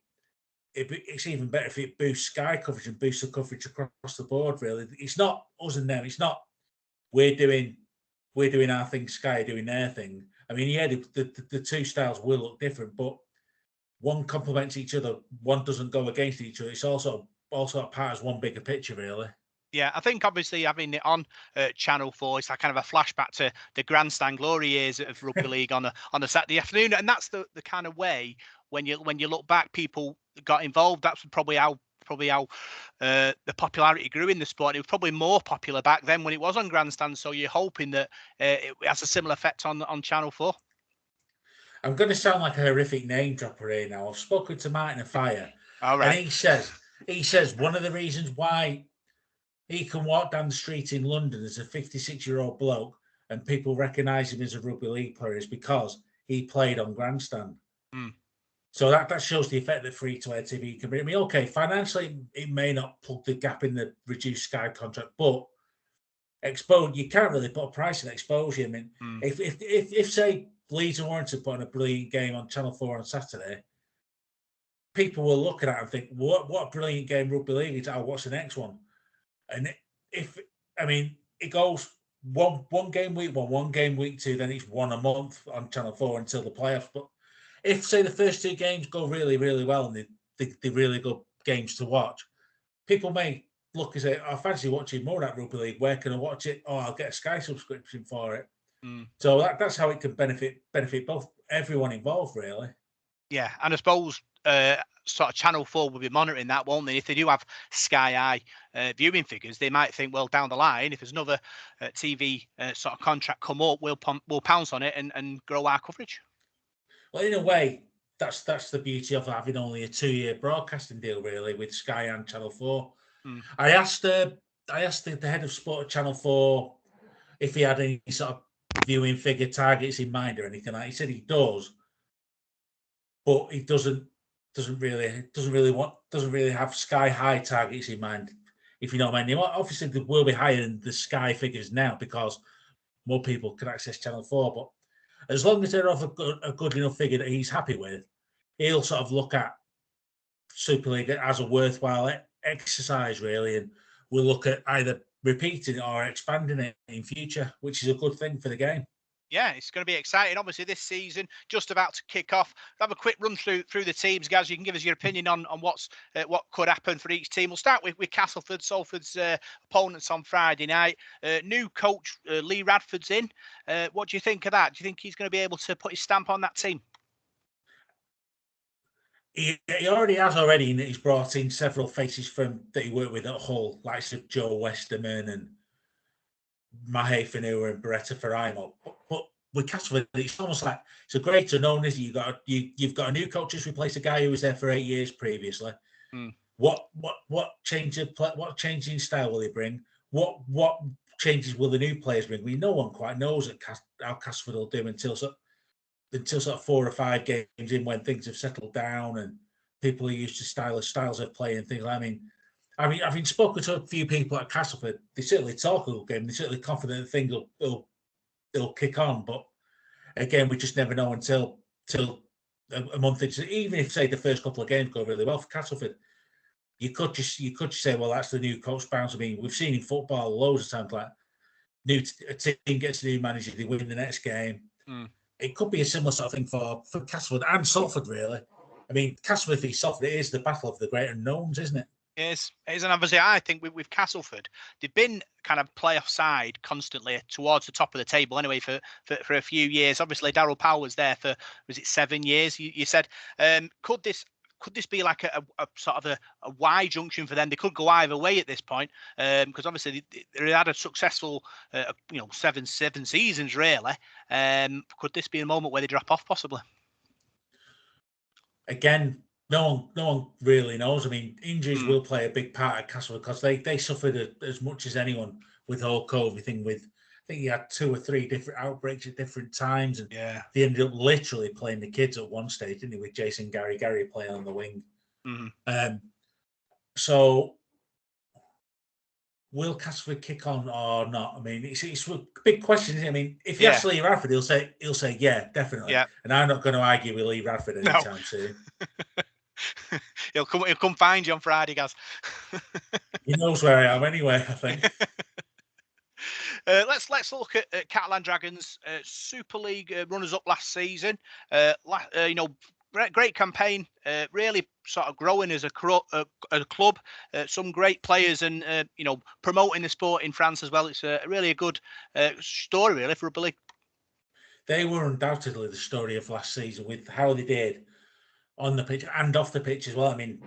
it's even better if it boosts Sky coverage and boosts the coverage across the board. Really, it's not us and them. It's not we're doing our thing, Sky are doing their thing. I mean, yeah, the two styles will look different, but one complements each other. One doesn't go against each other. It's also part as one bigger picture, really. Yeah, I think obviously having it on Channel 4 is like kind of a flashback to the grandstand glory years of rugby league on a Saturday afternoon, and that's the kind of way when you look back, people got involved. That's probably how the popularity grew in the sport. It was probably more popular back then when it was on grandstand. So you're hoping that it has a similar effect on Channel 4. I'm going to sound like a horrific name dropper here now. I've spoken to Martin Fire, All right. and he says one of the reasons why he can walk down the street in London as a 56-year-old bloke and people recognise him as a rugby league player is because he played on grandstand. Mm. So that shows the effect that free-to-air TV can bring. I mean, okay, financially it may not plug the gap in the reduced Sky contract, but you can't really put a price on exposure. I mean, if say Leeds and Warrington put on a brilliant game on Channel 4 on Saturday, people will look at it and think, what a brilliant game rugby league is. Oh, what's the next one? And it goes one game week 1, one game week 2, then it's one a month on Channel 4 until the playoffs. But if, say, the first 2 games go really, really well and they're really good games to watch, people may look and say, I fancy watching more of that rugby league. Where can I watch it? Oh, I'll get a Sky subscription for it. So that's how it can benefit both everyone involved, really. Yeah, and I suppose sort of Channel 4 will be monitoring that, won't they? If they do have Sky Eye viewing figures, they might think, well, down the line, if there's another TV sort of contract come up, we'll pounce on it and grow our coverage. Well, in a way, that's the beauty of having only a 2-year broadcasting deal, really, with Sky and Channel 4. I asked the head of sport at Channel 4 if he had any sort of viewing figure targets in mind or anything like that. He said he does, but he doesn't really have Sky High targets in mind, if you know what I mean. Obviously, they will be higher than the Sky figures now because more people can access Channel 4. But as long as they're of a good enough figure that he's happy with, he'll sort of look at Super League as a worthwhile exercise, really, and we'll look at either repeating it or expanding it in future, which is a good thing for the game. Yeah, it's going to be exciting. Obviously, this season just about to kick off. We'll have a quick run through the teams, Gaz. You can give us your opinion on what could happen for each team. We'll start with Castleford. Salford's opponents on Friday night. New coach Lee Radford's in. What do you think of that? Do you think he's going to be able to put his stamp on that team? He already has already, and he's brought in several faces that he worked with at Hull, like Joe Westerman and Mahe Fanua and Beretta Faraimo. But with Castleford, it's almost like it's a great unknown, isn't it? You've got a new coach just replaced a guy who was there for 8 years previously. What change in style will he bring? What changes will the new players bring? No one quite knows how Castleford will do until sort of 4 or 5 games in, when things have settled down and people are used to styles of play and things. I mean, I've spoken to a few people at Castleford. They certainly talk a good game. They're certainly confident that things will kick on. But again, we just never know until a month into. Even if, say, the first couple of games go really well for Castleford, you could just say, well, that's the new coach bounce. I mean, we've seen in football loads of times like a team gets a new manager, they win the next game. It could be a similar sort of thing for Castleford and Salford, really. I mean, Castleford v Salford, it is the battle of the great unknowns, isn't it? It is, and obviously I think with Castleford, they've been kind of playoff side constantly towards the top of the table anyway for a few years. Obviously, Darryl Powell was there for, was it 7 years? You said, could this be like a sort of a Y junction for them? They could go either way at this point, because obviously they had a successful, 7 seasons really. Could this be a moment where they drop off possibly? Again, no one really knows. I mean, injuries will play a big part at Castleford because they suffered as much as anyone with the whole COVID thing. I think he had 2 or 3 different outbreaks at different times, and they ended up literally playing the kids at one stage, didn't they, with Jason Gary playing on the wing. So will Castleford kick on or not? I mean, it's a big question, isn't it? I mean, if you ask Lee Radford, he'll say yeah, definitely. Yeah. And I'm not going to argue with Lee Radford anytime soon. He'll come find you on Friday, Gaz. He knows where I am anyway, I think. Let's look at Catalan Dragons, Super League runners-up last season. Great campaign. Really sort of growing as a club. Some great players, and promoting the sport in France as well. It's really a good story, really, for rugby league. They were undoubtedly the story of last season with how they did on the pitch and off the pitch as well. I mean,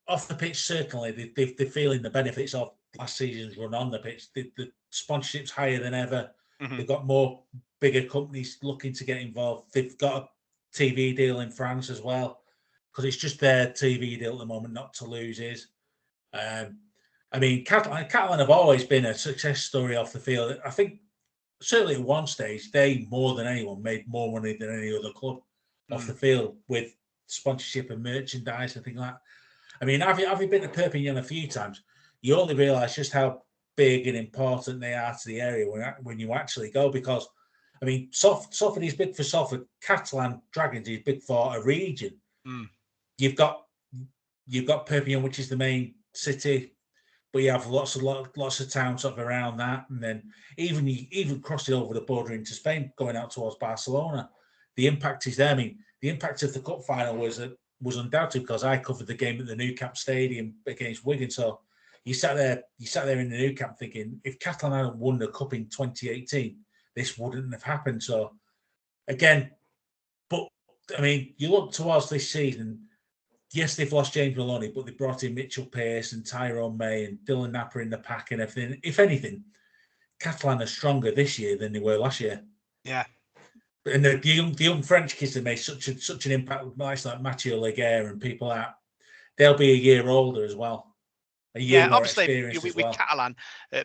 off the pitch, certainly, they're feeling the benefits of last season's run on the pitch. The sponsorship's higher than ever. Mm-hmm. They've got more bigger companies looking to get involved. They've got a TV deal in France as well, because it's just their TV deal at the moment, not Toulouse is. I mean, Catalan have always been a success story off the field. I think certainly at one stage, they, more than anyone, made more money than any other club off the field with sponsorship and merchandise and things like that. I mean, having been to Perpignan a few times, you only realise just how big and important they are to the area when you actually go. Because, I mean, Salford is big for Salford. Catalan Dragons is big for a region. Mm. You've got Perpignan, which is the main city, but you have lots of towns up around that, and then even crossing over the border into Spain, going out towards Barcelona. The impact is there. I mean, the impact of the cup final was undoubted, because I covered the game at the Nou Camp Stadium against Wigan. So you sat there in the Nou Camp thinking, if Catalan hadn't won the cup in 2018, this wouldn't have happened. So again, but I mean, you look towards this season. Yes, they've lost James Maloney, but they brought in Mitchell Pearce and Tyrone May and Dylan Napper in the pack and everything. If anything, Catalan are stronger this year than they were last year. Yeah. And the young French kids that made such an impact, like Mathieu Leguer and people like that, they'll be a year older as well. Obviously with Catalan,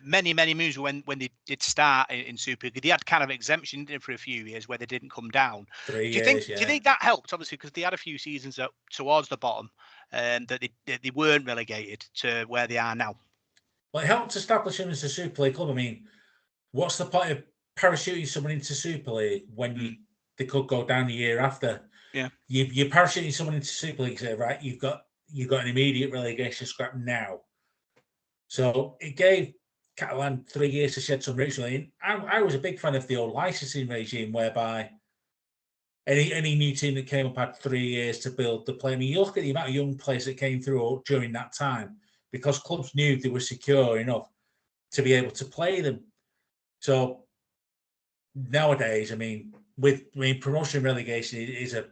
many moves when they did start in Super League, they had kind of exemption for a few years where they didn't come down. Do you think that helped? Obviously, because they had a few seasons towards the bottom, and that they weren't relegated to where they are now. Well, it helped establish them as a Super League club. I mean, what's the point of parachuting someone into Super League when they could go down the year after? Yeah, you're parachuting someone into Super League. Say, right, you've got an immediate relegation scrap now. So it gave Catalan 3 years to shed some roots. And I was a big fan of the old licensing regime, whereby any new team that came up had 3 years to build the play. I mean, you look at the amount of young players that came through during that time, because clubs knew they were secure enough to be able to play them. So nowadays, I mean, promotion and relegation is a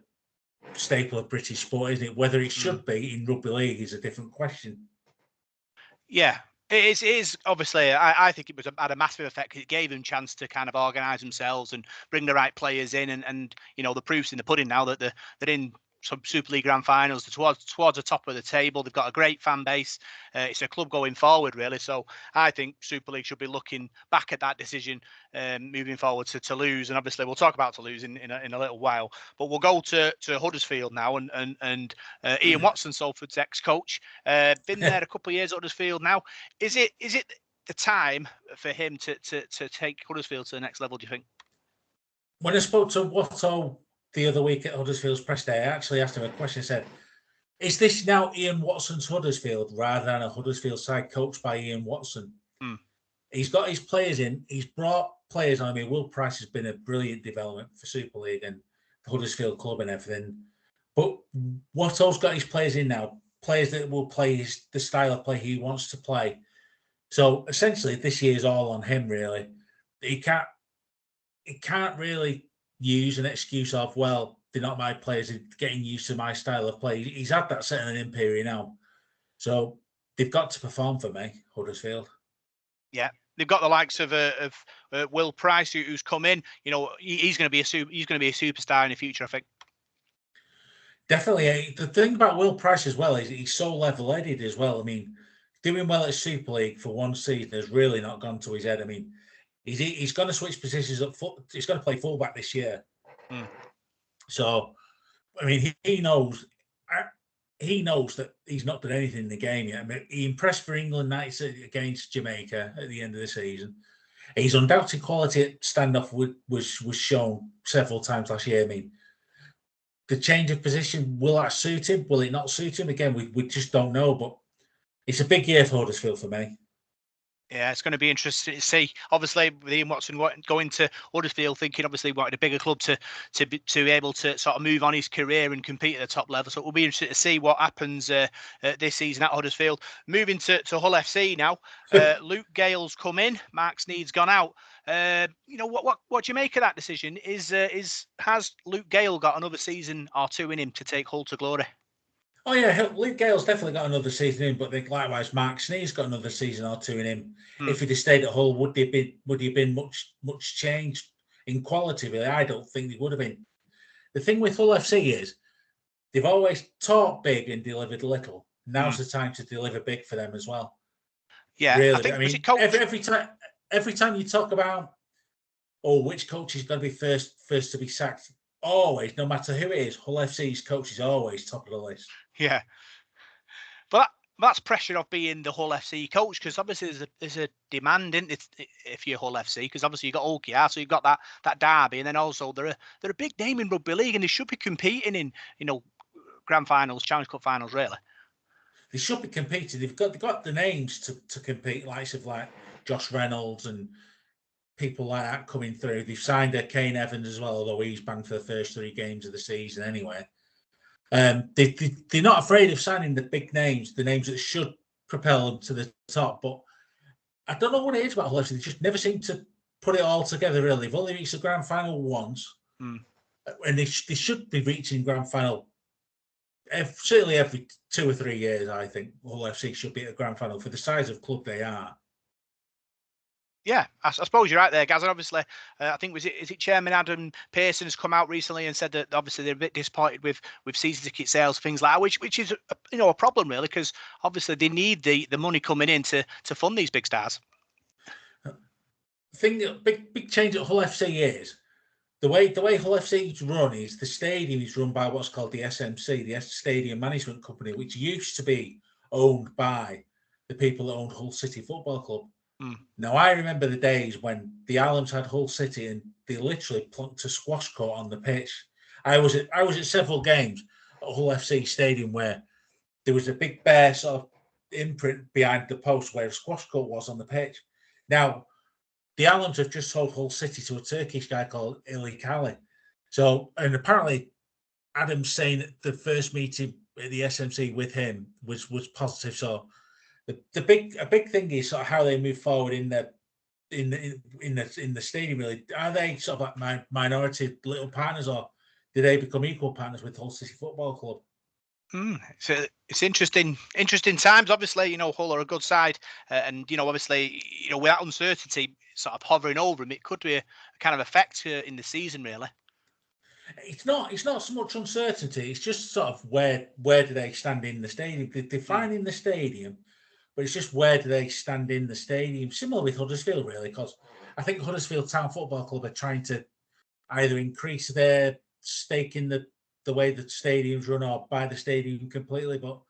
staple of British sport, isn't it? Whether it should be in rugby league is a different question. Yeah, it is obviously. I think it had a massive effect. It gave them a chance to kind of organise themselves and bring the right players in, and the proof's in the pudding now that they're in some Super League grand finals, towards the top of the table. They've got a great fan base. It's a club going forward, really. So I think Super League should be looking back at that decision, moving forward to Toulouse. And obviously we'll talk about Toulouse in a little while. But we'll go to Huddersfield now, and Ian Watson, Salford's ex-coach, been there a couple of years at Huddersfield now. Is it the time for him to take Huddersfield to the next level, do you think? When I spoke to Watto the other week at Huddersfield's press day, I actually asked him a question. I said, is this now Ian Watson's Huddersfield rather than a Huddersfield side coached by Ian Watson? He's got his players in. He's brought players on. I mean, Will Price has been a brilliant development for Super League and the Huddersfield club and everything. But Watto's got his players in now, players that will play the style of play he wants to play. So essentially, this year's all on him, really. He can't really use an excuse of, well, they're not my players, they're getting used to my style of play. He's had that set in an period now. So they've got to perform for me, Huddersfield. Yeah. They've got the likes of Will Price, who's come in. He's going to be a superstar in the future, I think. Definitely. The thing about Will Price as well is he's so level-headed as well. I mean, doing well at Super League for one season has really not gone to his head. I mean, he's going to switch positions up. He's going to play fullback this year. So, I mean, he knows that he's not done anything in the game yet. I mean, he impressed for England nights against Jamaica at the end of the season. His undoubted quality at standoff was shown several times last year. I mean, the change of position, will that suit him? Will it not suit him? Again, we just don't know. But it's a big year for Huddersfield for me. Yeah, it's going to be interesting to see. Obviously, with Ian Watson going to Huddersfield, thinking obviously wanted a bigger club to be able to sort of move on his career and compete at the top level. So it will be interesting to see what happens this season at Huddersfield. Moving to Hull FC now. Luke Gale's come in. Mark Sneed's gone out. What do you make of that decision? Has Luke Gale got another season or two in him to take Hull to glory? Oh yeah, Luke Gale's definitely got another season in, but likewise, Mark Sneed's got another season or two in him. If he'd have stayed at Hull, would he have been much change in quality? Really, I don't think he would have been. The thing with Hull FC is they've always talked big and delivered little. Now's the time to deliver big for them as well. Yeah, really. I mean, every time you talk about which coach is going to be first to be sacked, always, no matter who it is, Hull FC's coach is always top of the list. Yeah, but that's pressure of being the Hull FC coach, because obviously there's a demand in it if you're Hull FC, because obviously you've got OKR, so you've got that derby, and then also they're a big name in rugby league, and they should be competing in grand finals, Challenge Cup finals, really. They should be competing. They've got the names to compete, likes of like Josh Reynolds and people like that coming through. They've signed Kane Evans as well, although he's banned for the first 3 games of the season anyway. They're not afraid of signing the big names, the names that should propel them to the top. But I don't know what it is about Hull FC. They just never seem to put it all together, really. They've only reached the grand final once, and they should be reaching grand final certainly every 2 or 3 years. I think Hull FC should be at a grand final for the size of club they are. Yeah, I suppose you're right there, Gaz. And obviously, I think is it Chairman Adam Pearson has come out recently and said that obviously they're a bit disappointed with season ticket sales, things like that, which is a problem really, because obviously they need the money coming in to fund these big stars. The big change at Hull FC is the way Hull FC is run is the stadium is run by what's called the SMC, the Stadium Management Company, which used to be owned by the people that owned Hull City Football Club. Now, I remember the days when the Allams had Hull City and they literally plunked a squash court on the pitch. I was at several games at Hull FC Stadium where there was a big bare sort of imprint behind the post where a squash court was on the pitch. Now, the Allams have just sold Hull City to a Turkish guy called İli Kali. So, and apparently Adam's saying that the first meeting at the SMC with him was positive. So a big thing is sort of how they move forward in the stadium. Really, are they sort of like minority little partners, or do they become equal partners with Hull City Football Club? It's interesting times. Obviously, Hull are a good side, and obviously, with that uncertainty sort of hovering over them, it could be a kind of effect in the season, really. It's not so much uncertainty. It's just sort of where do they stand in the stadium? They're fine in the stadium, but it's just where do they stand in the stadium? Similar with Huddersfield, really, because I think Huddersfield Town Football Club are trying to either increase their stake in the way that stadiums run or buy the stadium completely. But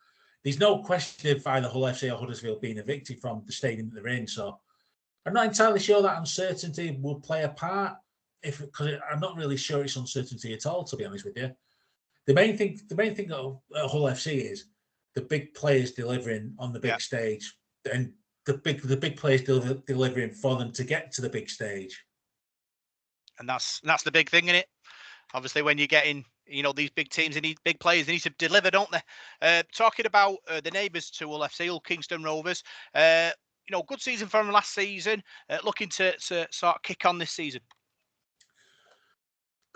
there's no question of either Hull FC or Huddersfield being evicted from the stadium that they're in. So I'm not entirely sure that uncertainty will play a part, because I'm not really sure it's uncertainty at all, to be honest with you. The main thing at Hull FC is the big players delivering on the big stage, and the big players delivering for them to get to the big stage. And that's the big thing, isn't it? Obviously, when you're getting these big teams, they need big players. They need to deliver, don't they? Talking about the neighbours to Hull FC, Hull Kingston Rovers. Good season from last season. Looking to sort of kick on this season.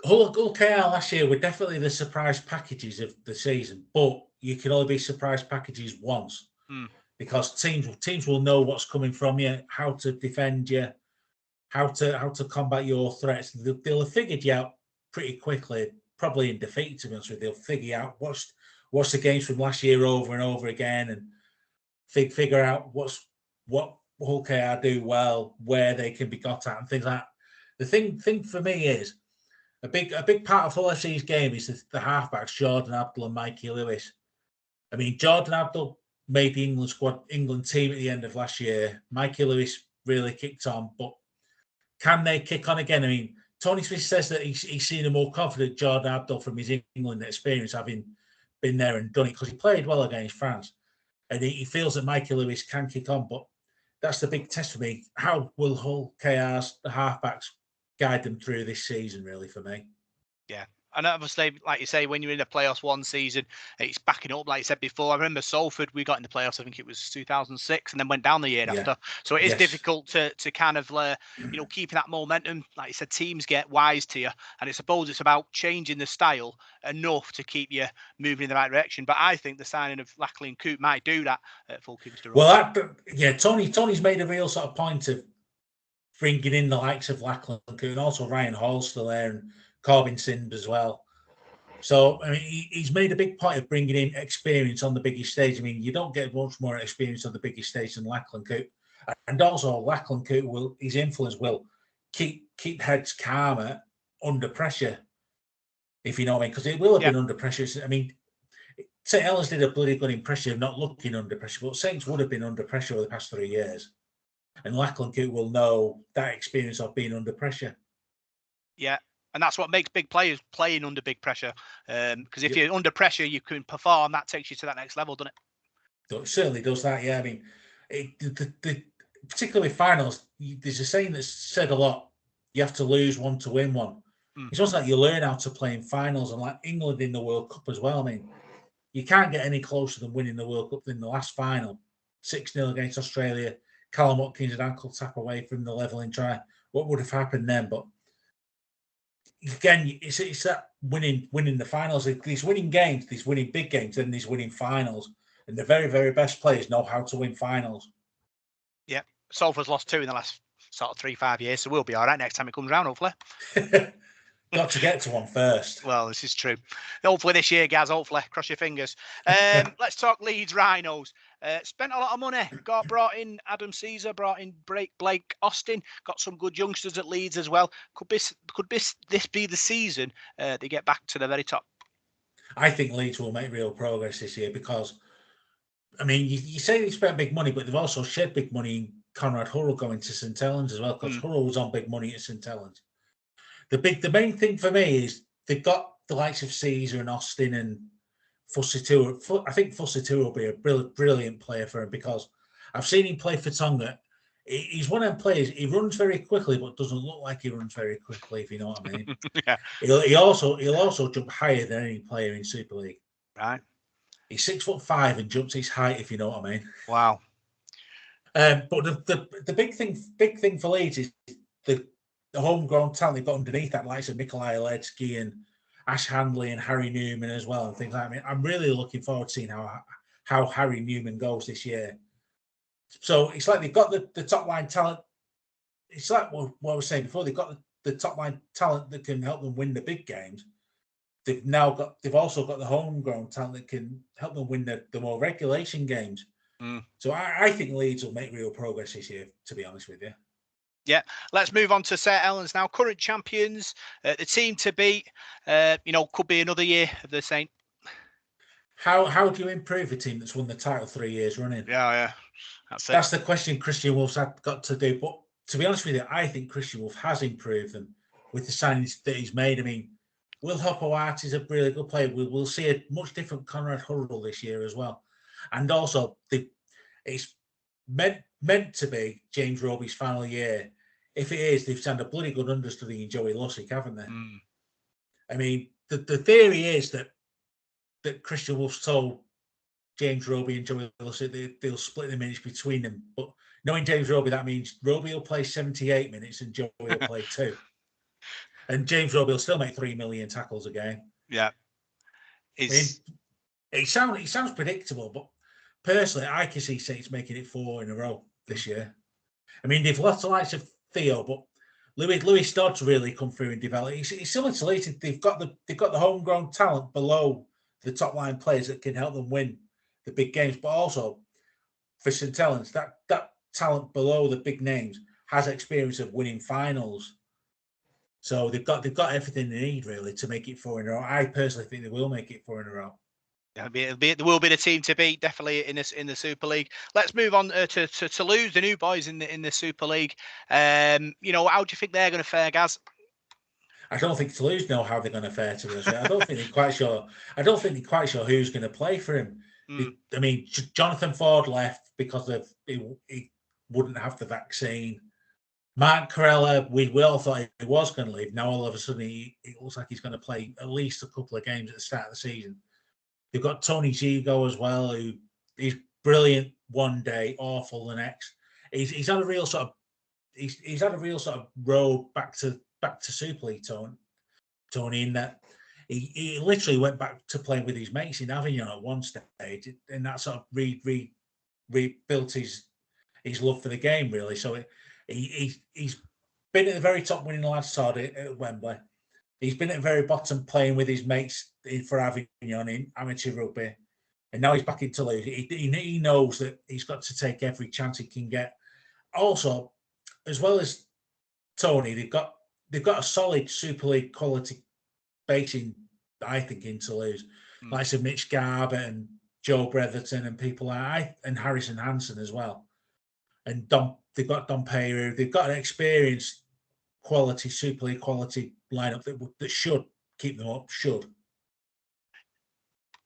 Hull KR last year were definitely the surprise packages of the season, but you can only be surprise packages once, because teams will know what's coming from you, how to defend you, how to combat your threats. They'll have figured you out pretty quickly, probably in defeat, to be honest with you. They'll figure out what's the games from last year over and over again, and figure out what Hull KR do well, where they can be got at, and things like that. The thing for me is a big part of Hull FC's game is the halfbacks, Jordan Abdul and Mikey Lewis. I mean, Jordan Abdul made the England team at the end of last year. Mikey Lewis really kicked on, but can they kick on again? I mean, Tony Smith says that he's seen a more confident Jordan Abdul from his England experience, having been there and done it, because he played well against France. And he feels that Mikey Lewis can kick on, but that's the big test for me. How will Hull KR's, the halfbacks, guide them through this season, really, for me? Yeah. And obviously, like you say, when you're in the playoffs one season, it's backing up, like you said before. I remember Salford, we got in the playoffs, I think it was 2006, and then went down the year after. So it is difficult to kind of, keeping that momentum. Like you said, teams get wise to you. And I suppose it's about changing the style enough to keep you moving in the right direction. But I think the signing of Lackley and Coote might do that at full Kingston Road. Well, Tony's made a real sort of point of bringing in the likes of Lackley and Coote, and also Ryan Hall's still there, and Corbin Sims as well. So, I mean, he's made a big point of bringing in experience on the biggest stage. I mean, you don't get much more experience on the biggest stage than Lachlan Coote. And also, Lachlan Coote, his influence will keep heads calmer under pressure, if you know what I mean, because it will have been under pressure. I mean, St. Helens did a bloody good impression of not looking under pressure, but Saints would have been under pressure over the past 3 years. And Lachlan Coote will know that experience of being under pressure. Yeah. And that's what makes big players playing under big pressure. Because if you're under pressure, you can perform. That takes you to that next level, doesn't it? It certainly does that, yeah. I mean, particularly with finals, there's a saying that's said a lot. You have to lose one to win one. It's almost like you learn how to play in finals, and like England in the World Cup as well. I mean, you can't get any closer than winning the World Cup than the last final. 6-0 against Australia. Callum Watkins an ankle tap away from the levelling try. What would have happened then? But again, it's that winning the finals. These winning games, these winning big games, and these winning finals. And the very, very best players know how to win finals. Yeah. Salford's lost 2 in the last sort of 3-5 years, so we'll be all right next time it comes round, hopefully. Got to get to one first. Well, this is true. Hopefully this year, Gaz, hopefully. Cross your fingers. Let's talk Leeds Rhinos. Spent a lot of money. Brought in Adam Caesar, brought in Blake Austin. Got some good youngsters at Leeds as well. Could this be the season they get back to the very top? I think Leeds will make real progress this year because, I mean, you say they spent big money, but they've also shed big money in Conrad Hurrell going to St. Helens as well, because Hurrell was on big money at St. Helens. The main thing for me is they've got the likes of Caesar and Austin and Fussy Tour. I think Fussy Tour will be a brilliant player for him because I've seen him play for Tonga. He's one of them players. He runs very quickly, but doesn't look like he runs very quickly, if you know what I mean. Yeah. He'll also jump higher than any player in Super League. Right. He's 6'5" and jumps his height, if you know what I mean. Wow. But the big thing for Leeds is the homegrown talent they've got underneath that, like Nikolai Aletsky and Ash Handley and Harry Newman as well, and things like that. I mean, I'm really looking forward to seeing how Harry Newman goes this year. So it's like they've got the top line talent. It's like what I was saying before. They've got the top line talent that can help them win the big games. They've also got the homegrown talent that can help them win the more regulation games. So I think Leeds will make real progress this year, to be honest with you. Yeah, let's move on to St. Helens now. Current champions, the team to beat. Could be another year of the same. How do you improve a team that's won the title 3 years running? Yeah, that's the question Christian Wolff's got to do. But to be honest with you, I think Christian Wolff has improved them with the signings that he's made. I mean, Will Hopper-White is a really good player. We'll see a much different Conrad Hurrell this year as well. And also, it's meant to be James Roby's final year. If it is, they've signed a bloody good understudy in Joey Lussick, haven't they? I mean, the theory is that Christian Wolff's told James Roby and Joey Lussick they'll split the minutes between them. But knowing James Roby, that means Roby will play 78 minutes and Joey will play 2. And James Roby will still make 3 million tackles a game. Yeah. It sounds predictable, but personally, I can see Saints making it 4 in a row this year. I mean, they've lost the likes of Theo, but Louis Stodd's really come through and developed. He's similar to Leeds. They've got the homegrown talent below the top line players that can help them win the big games, but also for St. Helens, that talent below the big names has experience of winning finals. So they've got everything they need really to make it 4 in a row. I personally think they will make it 4 in a row. There will be the team to beat, definitely in the Super League. Let's move on to Toulouse, the new boys in the Super League. How do you think they're going to fare, Gaz? I don't think Toulouse know how they're going to fare to us. I don't think they're quite sure. I don't think they're quite sure who's going to play for him. I mean, Jonathan Ford left because of he wouldn't have the vaccine. Mark Corella, we all thought he was going to leave. Now all of a sudden, it looks like he's going to play at least a couple of games at the start of the season. They've got Tony Zigo as well, who he's brilliant one day, awful the next. He's had a real sort of he's had a real sort of road back to Super League, Tony, in that he literally went back to playing with his mates in Avignon at one stage, and that sort of rebuilt his love for the game, really. So he's been at the very top winning lads side at Wembley. He's been at the very bottom playing with his mates for Avignon in amateur rugby, and now he's back in Toulouse. He knows that he's got to take every chance he can get. Also, as well as Tony, they've got a solid Super League quality base I think, in Toulouse. Like I said, Mitch Garber and Joe Bretherton and people like and Harrison Hansen as well. And they've got Dom Pereira. They've got an experienced quality Super League quality lineup that should keep them up. Should.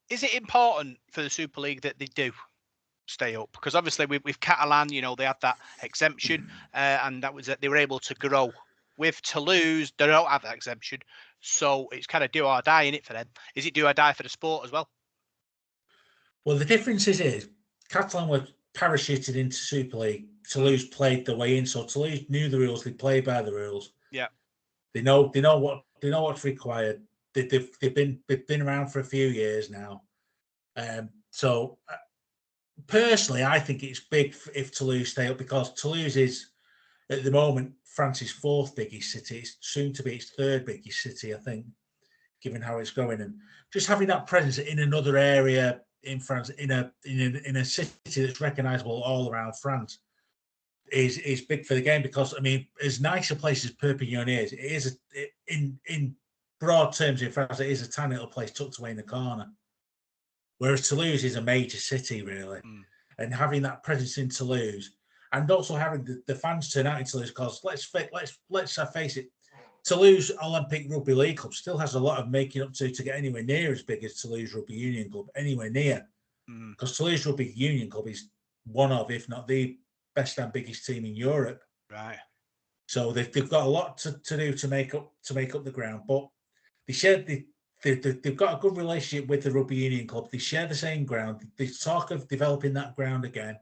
Is it important for the Super League that they do stay up? Because obviously with Catalan, they had that exemption, and that was that they were able to grow. With Toulouse, they don't have that exemption, so it's kind of do or die in it for them. Is it do or die for the sport as well? Well, the difference is Catalan were parachuted into Super League. Toulouse played their way in, so Toulouse knew the rules. They play by the rules. Yeah, they know what's required. They've been around for a few years now. So personally, I think it's big if Toulouse stay up, because Toulouse is at the moment France's fourth biggest city. It's soon to be its third biggest city, I think, given how it's going. And just having that presence in another area in France, in a city that's recognisable all around France, is big for the game. Because I mean, as nice a place as Perpignan is, it is in broad terms in France, it is a tiny little place tucked away in the corner. Whereas Toulouse is a major city, really, and having that presence in Toulouse. And also having the fans turn out in Toulouse, because let's face it, Toulouse Olympic Rugby League Club still has a lot of making up to get anywhere near as big as Toulouse Rugby Union Club, anywhere near. Because Toulouse Rugby Union Club is one of, if not the best and biggest team in Europe. Right. So they've got a lot to do to make up the ground, but they've got a good relationship with the Rugby Union Club. They share the same ground. They talk of developing that ground again.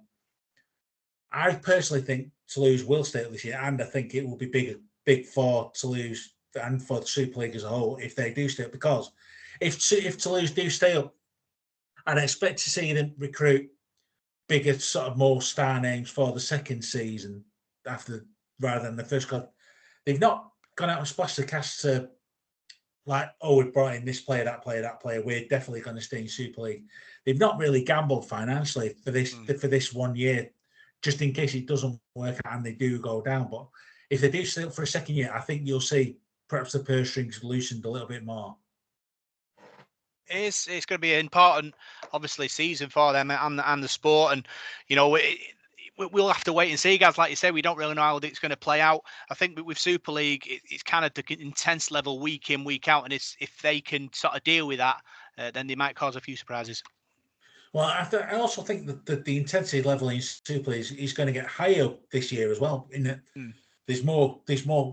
I personally think Toulouse will stay up this year, and I think it will be big for Toulouse and for the Super League as a whole if they do stay up. Because if Toulouse do stay up, I'd expect to see them recruit bigger, sort of more star names for the second season rather than the first. Because they've not gone out and splashed the cash to we've brought in this player, that player, that player. We're definitely going to stay in Super League. They've not really gambled financially for this 1 year, just in case it doesn't work out and they do go down. But if they do stay up for a second year, I think you'll see perhaps the purse strings loosened a little bit more. It's going to be an important, obviously, season for them and the sport. And, we'll have to wait and see, guys. Like you said, we don't really know how it's going to play out. I think with Super League, it's kind of the intense level week in, week out. And if they can sort of deal with that, then they might cause a few surprises. Well, I also think that the intensity level in Super League is going to get higher this year as well. In that there's more.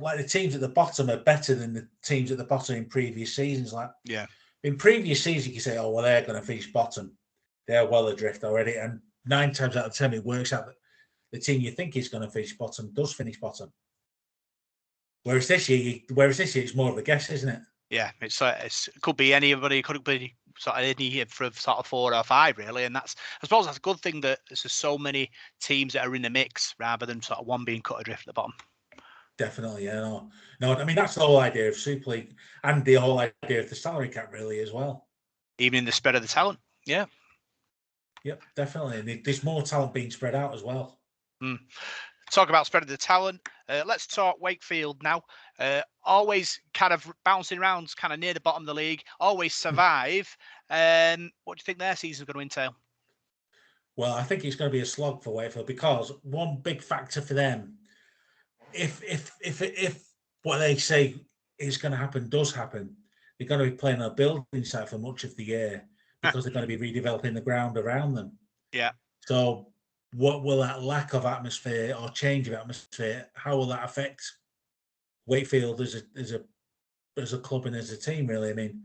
Like, the teams at the bottom are better than the teams at the bottom in previous seasons. Like, yeah, in previous seasons, you can say, "Oh, well, they're going to finish bottom. They're well adrift already." And 9 times out of 10, it works out that the team you think is going to finish bottom does finish bottom. Whereas this year, it's more of a guess, isn't it? Yeah, it could be anybody. Could be sort of any from sort of 4 or 5, really. And I suppose that's a good thing that there's so many teams that are in the mix rather than sort of one being cut adrift at the bottom. Definitely, yeah. No. I mean, that's the whole idea of Super League and the whole idea of the salary cap, really, as well. Even in the spread of the talent, yeah. Yep, definitely. There's more talent being spread out as well. Talk about spread of the talent. Let's talk Wakefield now. Always kind of bouncing around, kind of near the bottom of the league. Always survive. What do you think their season's going to entail? Well, I think it's going to be a slog for Wakefield, because one big factor for them, if what they say is going to happen does happen, they're going to be playing on a building site for much of the year because they're going to be redeveloping the ground around them. Yeah. So what will that lack of atmosphere or change of atmosphere, how will that affect Wakefield as a club and as a team, really? I mean,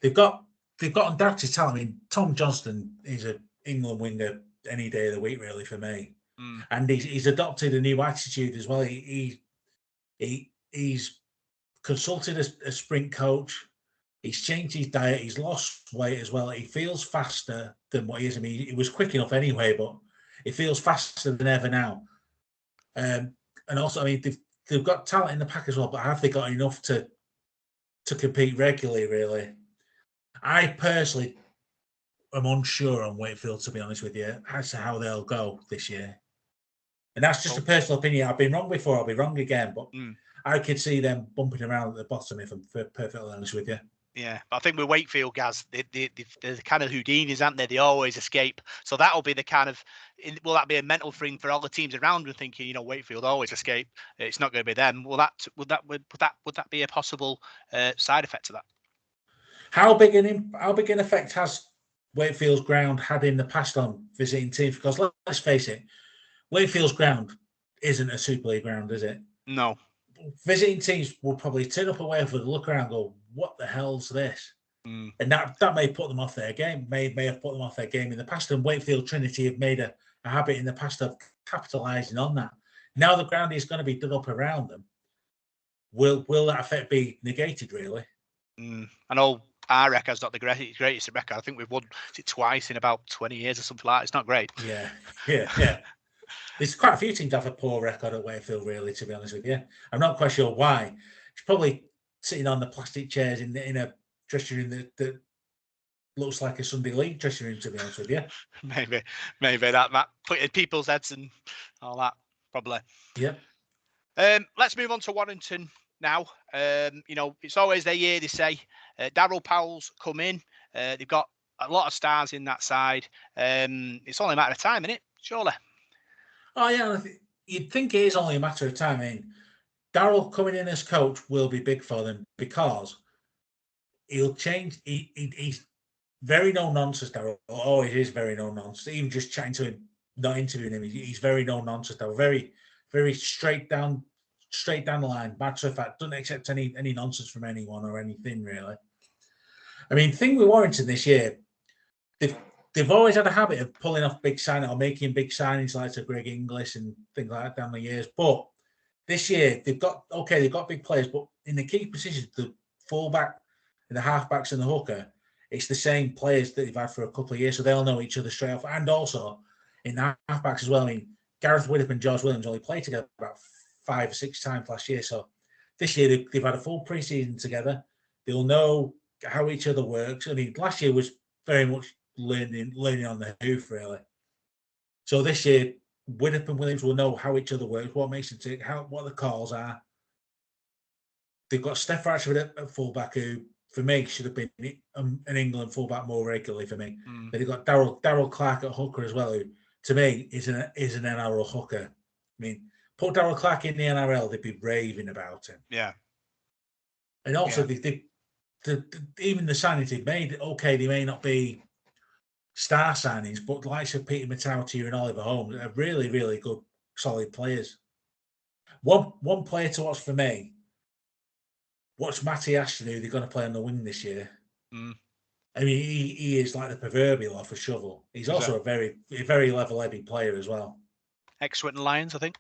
they've got undoubted talent. I mean, Tom Johnston is an England winger any day of the week, really, for me. And he's adopted a new attitude as well. He's consulted a sprint coach. He's changed his diet. He's lost weight as well. He feels faster than what he is. I mean, he was quick enough anyway, but he feels faster than ever now. And also, I mean, they've got talent in the pack as well, but have they got enough to compete regularly, really? I personally am unsure on Wakefield, to be honest with you, as to how they'll go this year. And that's just a personal opinion. I've been wrong before, I'll be wrong again, but I could see them bumping around at the bottom, if I'm perfectly honest with you. Yeah, but I think with Wakefield, Gaz, they're the kind of Houdinis, aren't they? They always escape. So that'll be the kind of, will that be a mental thing for all the teams around them, thinking, Wakefield always escape? It's not going to be them. Would that be a possible side effect to that? How big an effect has Wakefield's ground had in the past on visiting teams? Because let's face it, Wakefield's ground isn't a Super League ground, is it? No. Visiting teams will probably turn up at Wakefield, look around, and go, "What the hell's this?" And that may put them off their game. May have put them off their game in the past. And Wakefield Trinity have made a habit in the past of capitalising on that. Now the ground is going to be done up around them. Will that effect be negated? Really? I know our record's not the greatest record. I think we've won twice in about 20 years or something like that. It's not great. Yeah. There's quite a few teams that have a poor record at Wakefield, really, to be honest with you. I'm not quite sure why. It's probably sitting on the plastic chairs in a dressing room that looks like a Sunday League dressing room, to be honest with you. Maybe that put in people's heads and all that, probably. Yeah. Let's move on to Warrington now. It's always their year, they say. Darryl Powell's come in. They've got a lot of stars in that side. It's only a matter of time, isn't it? Surely. Oh, yeah. You'd think it is only a matter of time. I mean, Darryl coming in as coach will be big for them because he'll change. He's very no-nonsense, Darryl. Always is very no-nonsense. Even just chatting to him, not interviewing him, he's very no-nonsense, Darryl. Very, very straight down the line. Matter of fact, doesn't accept any nonsense from anyone or anything, really. I mean, the thing with Warrington this year, they've always had a habit of pulling off big signings or making big signings like to Greg Inglis and things like that down the years. But this year, they've got big players, but in the key positions, the fullback and the halfbacks and the hooker, it's the same players that they've had for a couple of years, so they'll know each other straight off. And also, in the halfbacks as well, I mean, Gareth Widdop and George Williams only played together about 5 or 6 times last year. So this year, they've had a full pre-season together. They'll know how each other works. I mean, last year was very much learning on the hoof, really. So this year, Widdop and Williams will know how each other works, what makes them tick, what the calls are. They've got Steph Ratchford at fullback, who for me should have been an England fullback more regularly for me. But they've got Darryl Clark at hooker as well, who to me is an NRL hooker. I mean, put Darryl Clark in the NRL, they'd be raving about him. Yeah. And also, even the signings they've made, okay, they may not be star signings, but the likes of Peter Matautia and Oliver Holmes are really, really good, solid players. One player to watch for me, watch Matty Ashton, who they're going to play on the wing this year. I mean, he is like the proverbial off a shovel. He's also a very level-headed player as well. Ex-Swinton Lions, I think.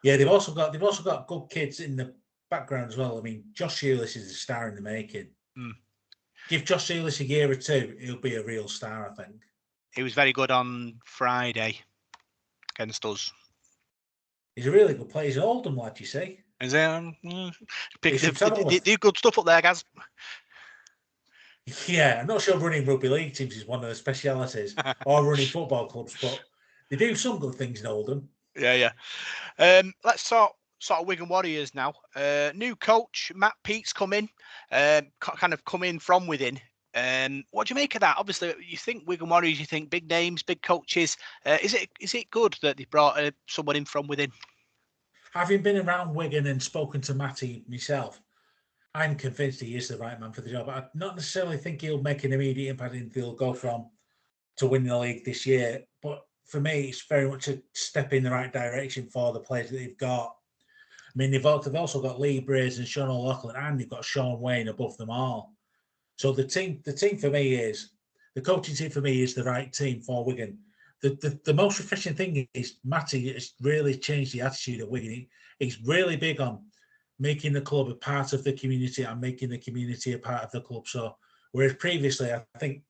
Yeah, they've also got good kids in the background as well. I mean, Josh Eulis is a star in the making. Give Josh Eulis a year or two, he'll be a real star, I think. He was very good on Friday against us. He's a really good player. He's an Oldham lad, you see. Is he? Do good stuff up there, Gaz. Yeah, I'm not sure running rugby league teams is one of the specialities, or running football clubs, but they do some good things in Oldham. Yeah. Let's talk sort of Wigan Warriors now. New coach Matt Peate's come in, kind of come in from within. What do you make of that? Obviously, you think Wigan Warriors, you think big names, big coaches. Is it good that they brought someone in from within? Having been around Wigan and spoken to Matty myself, I'm convinced he is the right man for the job. I not necessarily think he'll make an immediate impact and he'll go from to winning the league this year. But for me, it's very much a step in the right direction for the players that they've got. I mean, they've also got Lee Braze and Sean O'Loughlin, and they've got Sean Wayne above them all. So the team for me is the coaching team for me is the right team for Wigan. The most refreshing thing is Matty has really changed the attitude at Wigan. He's really big on making the club a part of the community and making the community a part of the club. So whereas previously, I think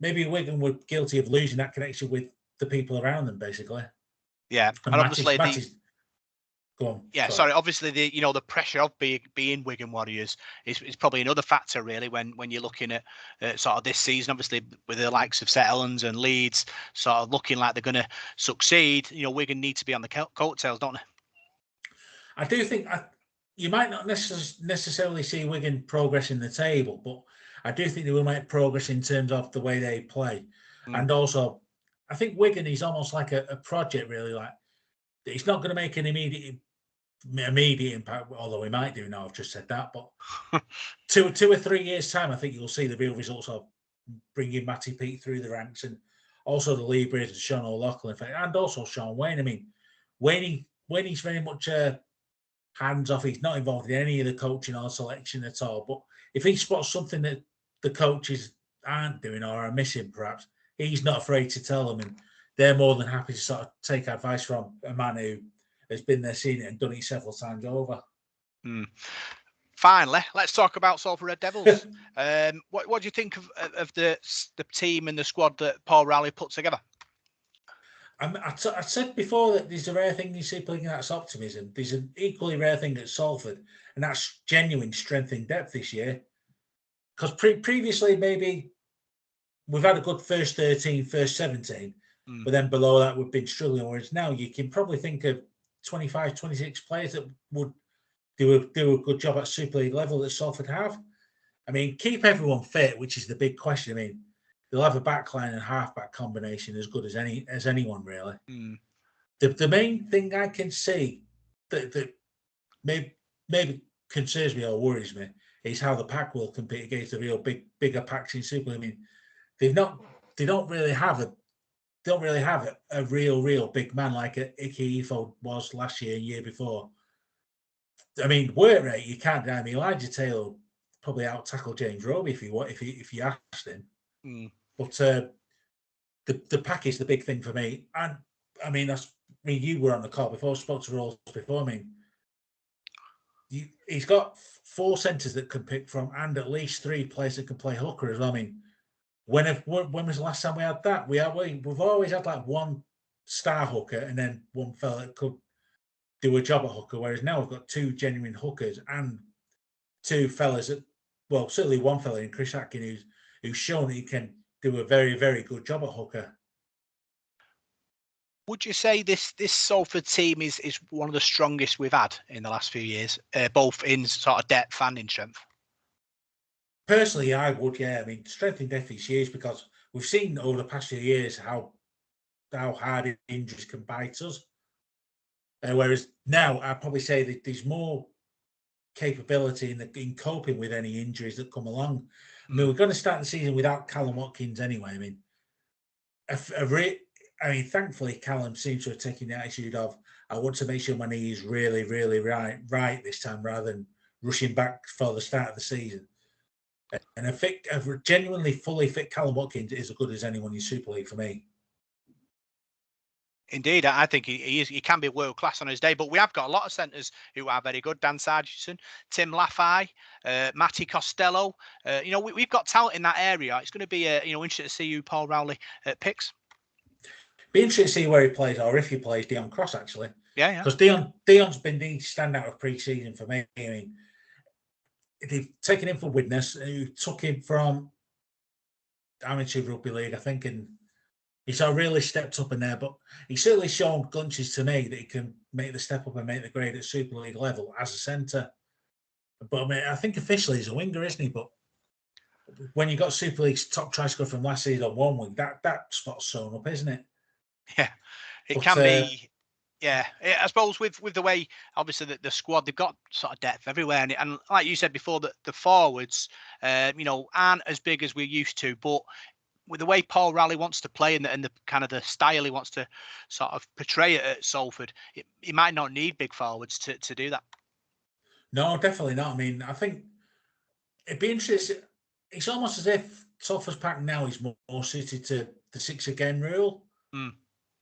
maybe Wigan were guilty of losing that connection with the people around them, basically. Yeah, and obviously go on. Yeah, sorry. Obviously, the pressure of being Wigan Warriors is probably another factor, really, when you're looking at sort of this season. Obviously, with the likes of St Helens and Leeds sort of looking like they're going to succeed, Wigan need to be on the coattails, don't they? I do think you might not necessarily see Wigan progress in the table, but I do think they will make progress in terms of the way they play, and also I think Wigan is almost like a project, really. Like it's not going to make an immediate impact, although we might do now. I've just said that, but 2 or 3 years' time, I think you'll see the real results of bringing Matty Peake through the ranks, and also the Lee Braze and Sean O'Loughlin, and also Sean Wayne. I mean, Wayne's very much hands off. He's not involved in any of the coaching or selection at all. But if he spots something that the coaches aren't doing or are missing, perhaps he's not afraid to tell them, and they're more than happy to sort of take advice from a man who has been there, seen it, and done it several times over. Finally, let's talk about Sulfur Red Devils. What do you think of the team and the squad that Paul Rowley put together? I said before that there's a rare thing you see playing, that's optimism. There's an equally rare thing at Salford, and that's genuine strength in depth this year. Because previously, maybe we've had a good first 13, first 17, but then below that we've been struggling. Whereas now you can probably think of 25, 26 players that would do a good job at Super League level that Salford have. I mean, keep everyone fit, which is the big question. I mean, they'll have a backline and halfback combination as good as anyone, really. The main thing I can see that maybe concerns me or worries me is how the pack will compete against the real bigger packs in Super League. I mean, they don't really have a real big man like Ike Ifo was last year and year before. I mean, work rate, you can't deny. I mean, Elijah Taylor probably out tackle James Roby if you asked him. But the pack is the big thing for me. And I mean, you were on the call before, spoke to Rolls before. I mean, he's got 4 centres that can pick from, and at least 3 players that can play hooker as well. I mean, when was the last time we had that? We've always had like one star hooker and then one fella that could do a job at hooker, whereas now we've got 2 genuine hookers and 2 fellas certainly one fella in Chris Atkin who's shown that he can do a very, very good job at hooker. Would you say this Salford team is one of the strongest we've had in the last few years, both in sort of depth and in strength? Personally, I would, yeah. I mean, strength in depth is huge because we've seen over the past few years how hard injuries can bite us. Whereas now, I'd probably say that there's more capability in coping with any injuries that come along. I mean, we're going to start the season without Callum Watkins anyway. I mean, thankfully, Callum seems to have taken the attitude of, I want to make sure my knee is really, really right this time, rather than rushing back for the start of the season. And a genuinely fully fit Callum Watkins is as good as anyone in Super League for me. Indeed, I think he can be world class on his day, but we have got a lot of centres who are very good. Dan Sargentson, Tim Laffey, Matty Costello. We've got talent in that area. It's going to be interesting to see who Paul Rowley picks. Be interesting to see where he plays, or if he plays Dion Cross, actually. Yeah. Because Dion's been the standout of pre-season for me. I mean, they've taken him for Widnes, who took him from amateur rugby league, I think, and he's really stepped up in there. But he's certainly shown glimpses to me that he can make the step up and make the grade at Super League level as a centre. But I mean, I think officially he's a winger, isn't he? But when you got Super League's top try scorer from last season on one wing, that spot's sewn up, isn't it? Yeah, it can be. Yeah, I suppose with the way, obviously, the squad, they've got sort of depth everywhere, and like you said before, that the forwards, aren't as big as we're used to, but with the way Paul Raleigh wants to play and the kind of the style he wants to sort of portray it at Salford, he might not need big forwards to do that. No, definitely not. I mean, I think it'd be interesting. It's almost as if Salford's pack now is more suited to the 6 again rule.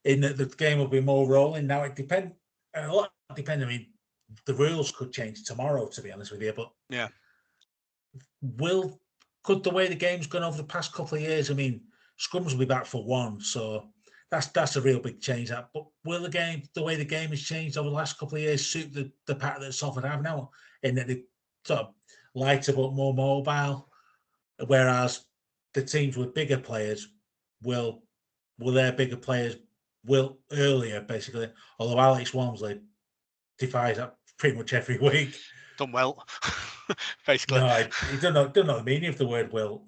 In that the game will be more rolling. Now it depends. A lot depends. I mean, the rules could change tomorrow, to be honest with you. But yeah, could the way the game's gone over the past couple of years? I mean, scrums will be back for one, so that's a real big change. That, but will the way the game has changed over the last couple of years, suit the pattern that Salford have now, in that they sort of lighter but more mobile, whereas the teams with bigger players will their bigger players will earlier, basically. Although Alex Walmsley defies that pretty much every week. Done well, basically. No, he don't know the meaning of the word will.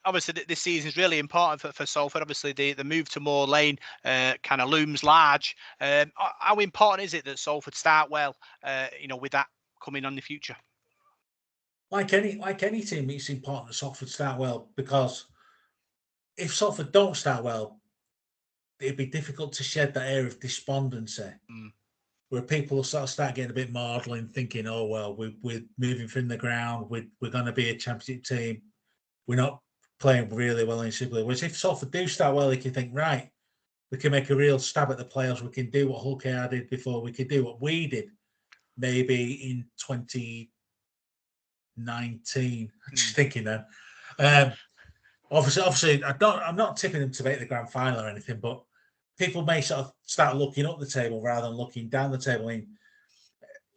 Obviously, this season is really important for Salford. Obviously, the move to Moor Lane kind of looms large. How important is it that Salford start well, with that coming on the future? Like any team, it's important that Salford start well, because if Salford don't start well, it'd be difficult to shed that air of despondency, where people will sort of start getting a bit maudlin, thinking, "Oh well, we're moving from the ground. We're going to be a championship team. We're not playing really well in Super League." Whereas if Salford do start well, they can think, right, we can make a real stab at the playoffs. We can do what Hull KR did before. We could do what we did maybe in 2019. Just thinking then. Obviously, I'm not tipping them to make the grand final or anything, but people may sort of start looking up the table rather than looking down the table. I mean,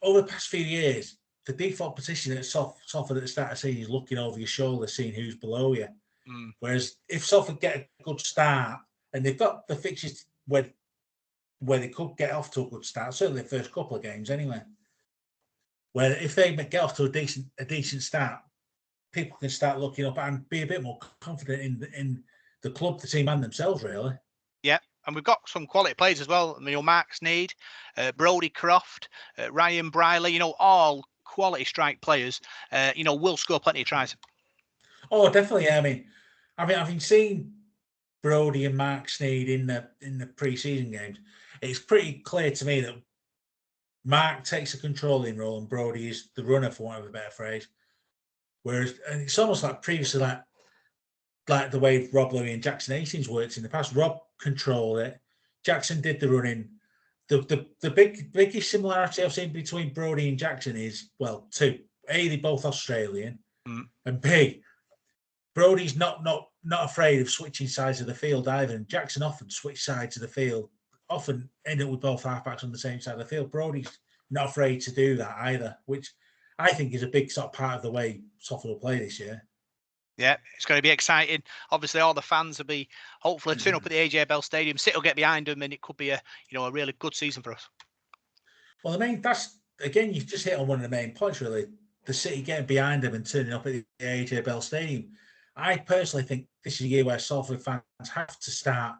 over the past few years, the default position at Salford at the start of the season is looking over your shoulder, seeing who's below you. Whereas if Salford get a good start, and they've got the fixtures where they could get off to a good start, certainly the first couple of games anyway, where if they get off to a decent start, people can start looking up and be a bit more confident in the club, the team, and themselves, really. Yeah, and we've got some quality players as well. I mean, Mark Sneed, Brodie Croft, Ryan Briley, all quality strike players, will score plenty of tries. Oh, definitely. Yeah. I mean, having seen Brodie and Mark Sneed in the pre-season games, it's pretty clear to me that Mark takes a controlling role and Brodie is the runner, for want of a better phrase. Whereas, and it's almost like previously, like the way Rob Louis and Jackson Hastings worked in the past. Rob controlled it. Jackson did the running. The biggest similarity I've seen between Brodie and Jackson is, well, two. A, they're both Australian, and B, Brodie's not afraid of switching sides of the field either. And Jackson often switched sides of the field, often ended up with both halfbacks on the same side of the field. Brodie's not afraid to do that either, which I think is a big sort of part of the way Salford will play this year. Yeah, it's going to be exciting. Obviously, all the fans will be hopefully turn up at the AJ Bell Stadium. City will get behind them, and it could be a really good season for us. Well, that's again, you've just hit on one of the main points, really. The City getting behind them and turning up at the AJ Bell Stadium. I personally think this is a year where Salford fans have to start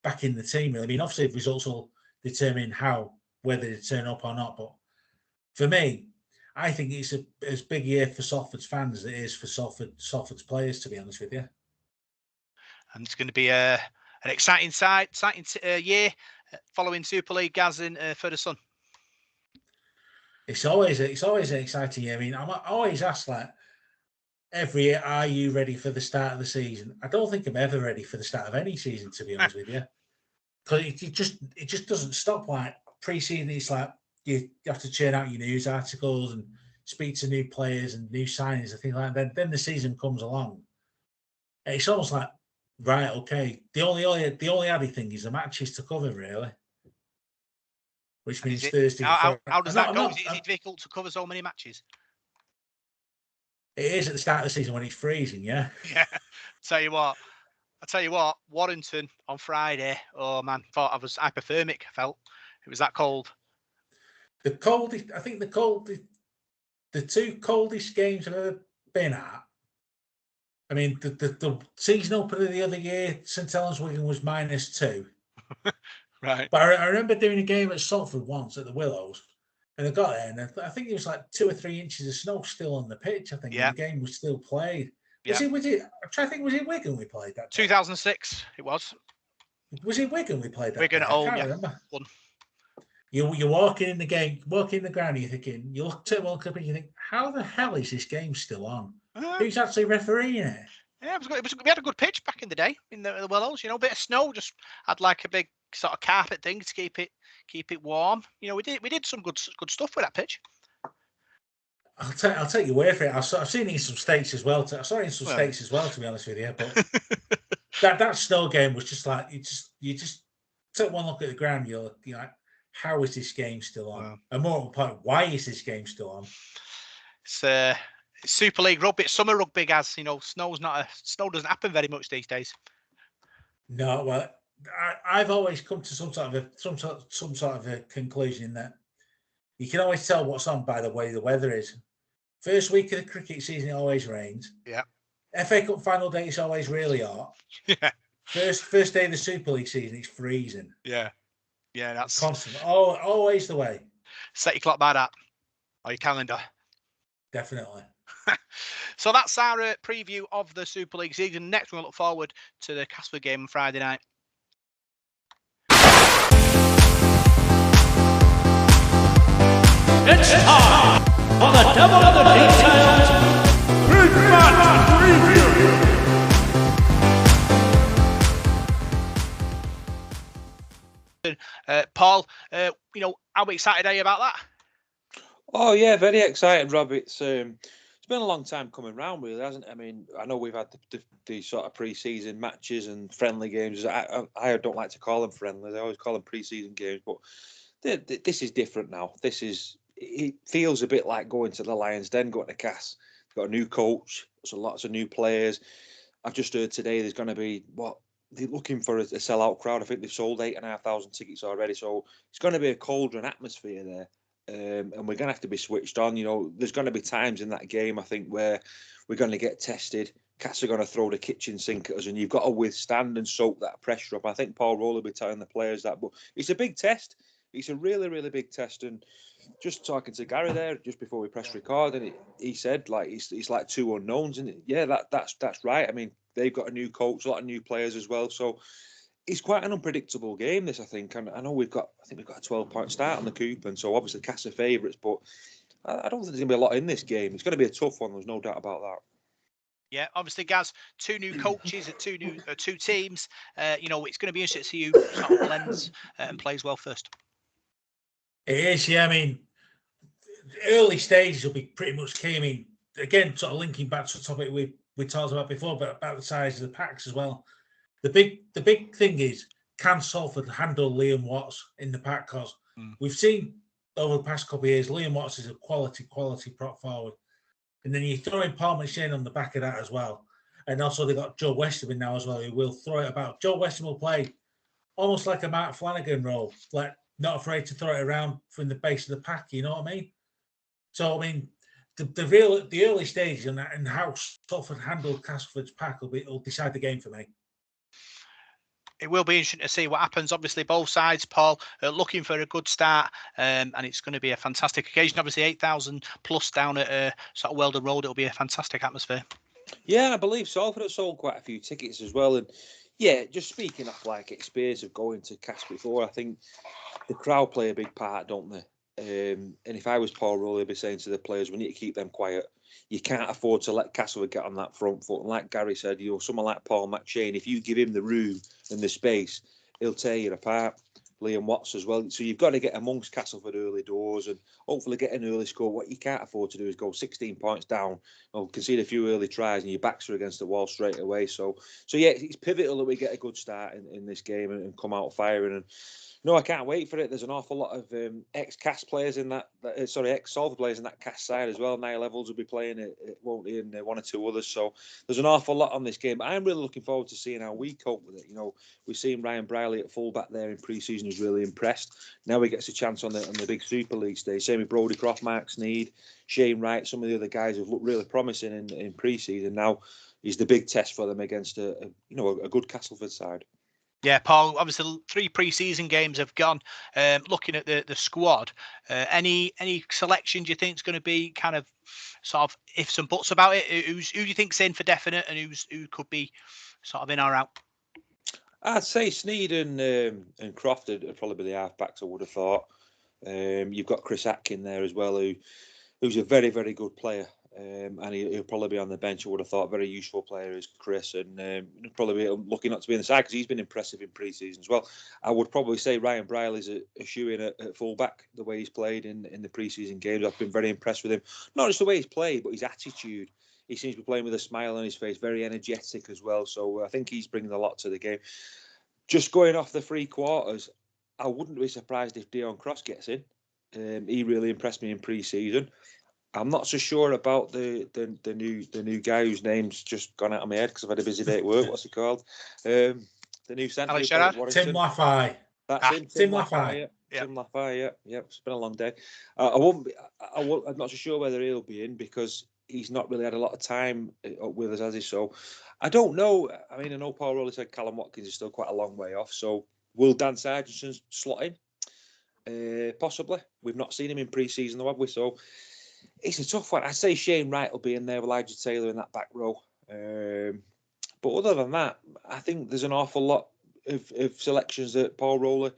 back in the team. Really. I mean, obviously, results will determine whether they turn up or not. But for me, I think it's as big a year for Salford's fans as it is for Salford's players, to be honest with you. And it's going to be an exciting year following Super League, Gaz, for the Sun. It's always an exciting year. I mean, I'm always asked every year, are you ready for the start of the season? I don't think I'm ever ready for the start of any season, to be honest with you, because it just doesn't stop. Like pre-season, it's like you have to churn out your news articles and speak to new players and new signings and things like that. Then the season comes along. And it's almost like, right, okay. The only added thing is the matches to cover, really. Which means Thursday. How does that go? Is it difficult to cover so many matches? It is at the start of the season when it's freezing, yeah. Yeah. I tell you what, Warrington on Friday, oh man, thought I was hypothermic. I felt it was that cold. The two coldest games I've ever been at. I mean, the season opener the other year, St Helens Wigan was -2. Right. But I remember doing a game at Salford once at the Willows, and I got there, and I think it was like 2 or 3 inches of snow still on the pitch. I think and the game was still played. Was it? I'm trying to think. Was it Wigan we played that day? 2006. It was. Was it Wigan we played that Wigan day? at home. I can't remember. You're walking in the game, walking in the ground, and you're thinking, you look to World Cup and you think, how the hell is this game still on? Who's actually refereeing it? Yeah, it was good. We had a good pitch back in the day in the Willows. You know, a bit of snow, just had like a big sort of carpet thing to keep it warm. You know, we did some good stuff with that pitch. I'll take your word for it. I've seen it in some states as well. I saw it in some states as well, to be honest with you. But that snow game was just like you just took one look at the ground. You're like, how is this game still on? Wow. And more important, why is this game still on? It's Super League rugby, it's summer rugby, Gaz. You know, snow doesn't happen very much these days. No, well, I've always come to some sort of a conclusion in that you can always tell what's on by the way the weather is. First week of the cricket season, it always rains. Yeah. FA Cup final day, it's always really hot. Yeah. First day of the Super League season, it's freezing. Yeah. Yeah, that's constant. Oh, always the way. Set your clock by that, or your calendar. Definitely. So that's our preview of the Super League season. Next, we'll look forward to the Castleford game on Friday night. It's time for the Devil of the Details Big Match Preview. Paul, you know, how excited are you about that? Oh yeah, very excited, Rob. It's been a long time coming round, really, hasn't it? I mean, I know we've had the sort of pre-season matches and friendly games. I don't like to call them friendly. I always call them pre-season games, but this is different now. It feels a bit like going to the Lions Den, going to Cass. Got a new coach, so lots of new players. I've just heard today there's going to be they're looking for a sellout crowd. I think they've sold 8,500 tickets already, so it's going to be a cauldron atmosphere there. And we're going to have to be switched on. You know, there's going to be times in that game, I think, where we're going to get tested. Cats are going to throw the kitchen sink at us, and you've got to withstand and soak that pressure up. I think Paul Roll will be telling the players that, but it's a big test. It's a really, really big test. And just talking to Gary there just before we press record, and he said like it's like two unknowns, and yeah, that's right. I mean, they've got a new coach, a lot of new players as well, so. It's quite an unpredictable game, this, I think. And I know we've got a 12-point start on the coupon, so obviously Cass are favourites, but I don't think there's going to be a lot in this game. It's going to be a tough one, there's no doubt about that. Yeah, obviously, Gaz, two new coaches at two teams. You know, it's going to be interesting to see who sort of blends and plays well first. It is, yeah. I mean, early stages will be pretty much key. I mean, again, sort of linking back to the topic we talked about before, but about the size of the packs as well. The big thing is, can Salford handle Liam Watts in the pack? Because we've seen over the past couple of years, Liam Watts is a quality prop forward. And then you throw in Paul McShane on the back of that as well. And also they've got Joe Westerman now as well, who will throw it about. Joe Westerman will play almost like a Mark Flanagan role, like not afraid to throw it around from the base of the pack, you know what I mean? So, I mean, the early stages and how Salford handled Castleford's pack will decide the game for me. It will be interesting to see what happens. Obviously, both sides, Paul, are looking for a good start, and it's going to be a fantastic occasion. Obviously, 8,000 plus down at sort of Weldon Road. It'll be a fantastic atmosphere. Yeah, I believe Salford have sold quite a few tickets as well. And yeah, just speaking of like experience of going to Cass before, I think the crowd play a big part, don't they? And if I was Paul Rowley, I'd be saying to the players, we need to keep them quiet. You can't afford to let Castleford get on that front foot. And like Gary said, you know, someone like Paul McShane, if you give him the room and the space, he'll tear you apart. Liam Watts as well. So you've got to get amongst Castleford early doors and hopefully get an early score. What you can't afford to do is go 16 points down or concede a few early tries and your backs are against the wall straight away. So yeah, it's pivotal that we get a good start in this game and come out firing. And no, I can't wait for it. There's an awful lot of ex-Cass players in ex-Salford players in that Cass side as well. Niall Evans will be playing it, won't he, and one or two others. So there's an awful lot on this game. I'm really looking forward to seeing how we cope with it. You know, we've seen Ryan Brierley at fullback there in pre-season who's really impressed. Now he gets a chance on the big Super League stage. Same with Brodie Croft, Mark Sneed, Shane Wright, some of the other guys who've looked really promising in pre-season. Now he's the big test for them against a good Castleford side. Yeah, Paul, obviously 3 pre-season games have gone. Looking at the squad, any selection do you think is going to be kind of sort of ifs and buts about it? Who do you think's in for definite, and who could be sort of in or out? I'd say Sneed and Croft would probably be the halfbacks, I would have thought. You've got Chris Atkin there as well, who's a very, very good player. And he'll probably be on the bench, I would have thought. Very useful player is Chris, and probably be lucky not to be in the side because he's been impressive in pre-season as well. I would probably say Ryan Brierley's a shoe-in at full-back, the way he's played in the pre-season games. I've been very impressed with him. Not just the way he's played, but his attitude. He seems to be playing with a smile on his face, very energetic as well. So I think he's bringing a lot to the game. Just going off the 3 quarters, I wouldn't be surprised if Dion Cross gets in. He really impressed me in pre-season. I'm not so sure about the new guy whose name's just gone out of my head because I've had a busy day at work. What's he called? The new centre. Tim Laffey. That's him. Tim Laffey. Yeah. Tim Laffey. Yeah. It's been a long day. I'm not so sure whether he'll be in because he's not really had a lot of time with us, has he? So I don't know. I mean, I know Paul Rowley said Callum Watkins is still quite a long way off. So will Dan Sargentson slot in? Possibly. We've not seen him in pre-season though, have we? So it's a tough one. I'd say Shane Wright will be in there with Elijah Taylor in that back row. But other than that, I think there's an awful lot of selections that Paul Rowley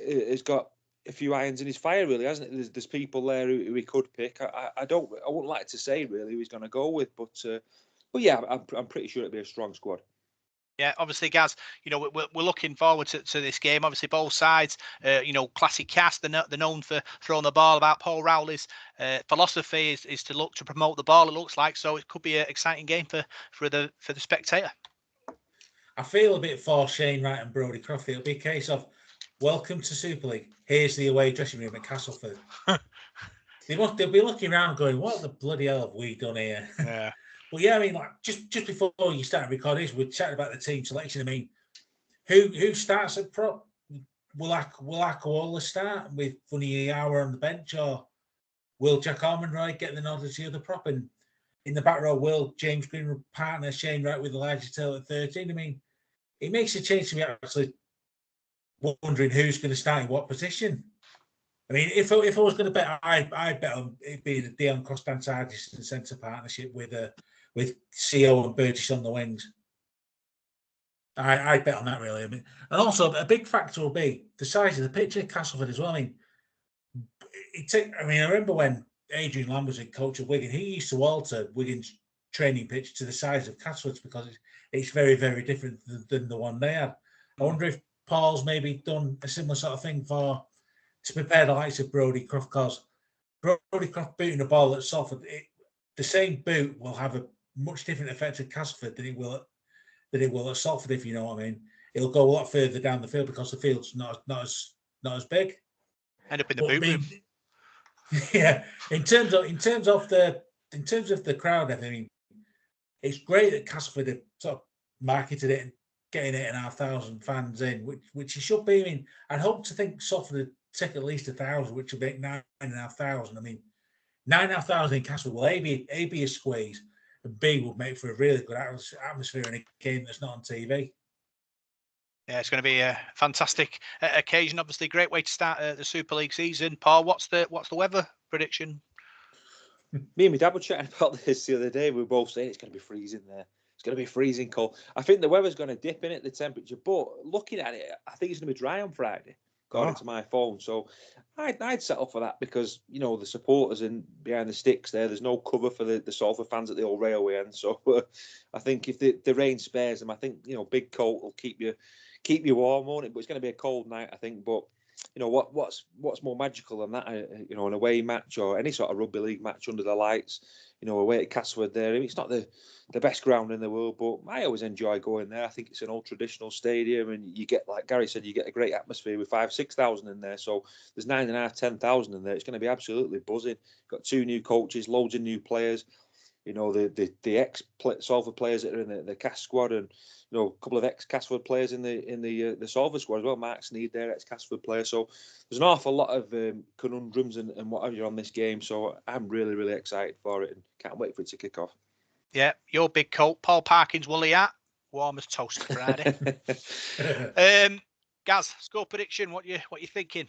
has got a few irons in his fire, really, hasn't it? There's people there who he could pick. I wouldn't like to say really who he's going to go with, but yeah, I'm pretty sure it'll be a strong squad. Yeah, obviously, Gaz, we're looking forward to this game. Obviously, both sides, classic cast. They're known for throwing the ball about. Paul Rowley's philosophy is to look to promote the ball, it looks like. So it could be an exciting game for the spectator. I feel a bit for Shane Wright and Brodie Croft. It'll be a case of, welcome to Super League. Here's the away dressing room at Castleford. They'll be looking around going, what the bloody hell have we done here? Yeah. Well, yeah, I mean, like just before you start recording this, we're chatting about the team selection. I mean, who starts at prop? Will Akwola start with Funny Hour on the bench, or will Jack Armonroy get the nod as the other prop? And in the back row, will James Green partner Shane Wright with Elijah Taylor at 13? I mean, it makes a change to me actually wondering who's going to start in what position. I mean, if I was going to bet, I'd bet on it being a Dion Cross-Dan Sargentson centre partnership with CO and Burgess on the wings. I'd bet on that, really. I mean, and also a big factor will be the size of the pitch at Castleford as well. I mean, I remember when Adrian Lamb was in coach of Wigan, he used to alter Wigan's training pitch to the size of Castleford's because it's very, very different than the one they had. I wonder if Paul's maybe done a similar sort of thing to prepare the likes of Brodie Croft, because Brodie Croft booting the ball at Salford, the same boot will have a much different effect at Castleford than it will at Salford, if you know what I mean. It'll go a lot further down the field because the field's not as big. End up in the boot room. Yeah, in terms of the crowd, I mean, it's great that Castleford have sort of marketed it and getting 8,500 fans in, which it should be. I mean, I'd hope to think Salford would take at least 1,000, which would make 9,500. I mean, 9,500 in Castleford will A be a squeeze, and B would make for a really good atmosphere in a game that's not on TV. Yeah, it's going to be a fantastic occasion. Obviously, great way to start the Super League season. Paul, what's the weather prediction? Me and my dad were chatting about this the other day. We were both saying it's going to be freezing there. It's going to be freezing cold. I think the weather's going to dip in it, the temperature. But looking at it, I think it's going to be dry on Friday, according to my phone. So I'd settle for that because, the supporters and behind the sticks there's no cover for the Salford fans at the old railway end. So I think if the rain spares them, I think, big coat will keep you warm, won't it? But it's going to be a cold night, I think. But what's more magical than that? An away match or any sort of rugby league match under the lights. Away at Castleford there. I mean, it's not the best ground in the world, but I always enjoy going there. I think it's an old traditional stadium, and you get, like Gary said, you get a great atmosphere with 5,000-6,000 in there. So there's 9,500-10,000 in there. It's going to be absolutely buzzing. Got 2 new coaches, loads of new players. The ex Salford players that are in the Cas squad, and a couple of ex Castleford players in the Salford squad as well. Mark Sneed there, ex Castleford player. So there's an awful lot of conundrums and what have you on this game. So I'm really, really excited for it and can't wait for it to kick off. Yeah, your big coat, Paul Parkins, woolly hat. Warm as toast Friday. Gaz, score prediction. What you thinking?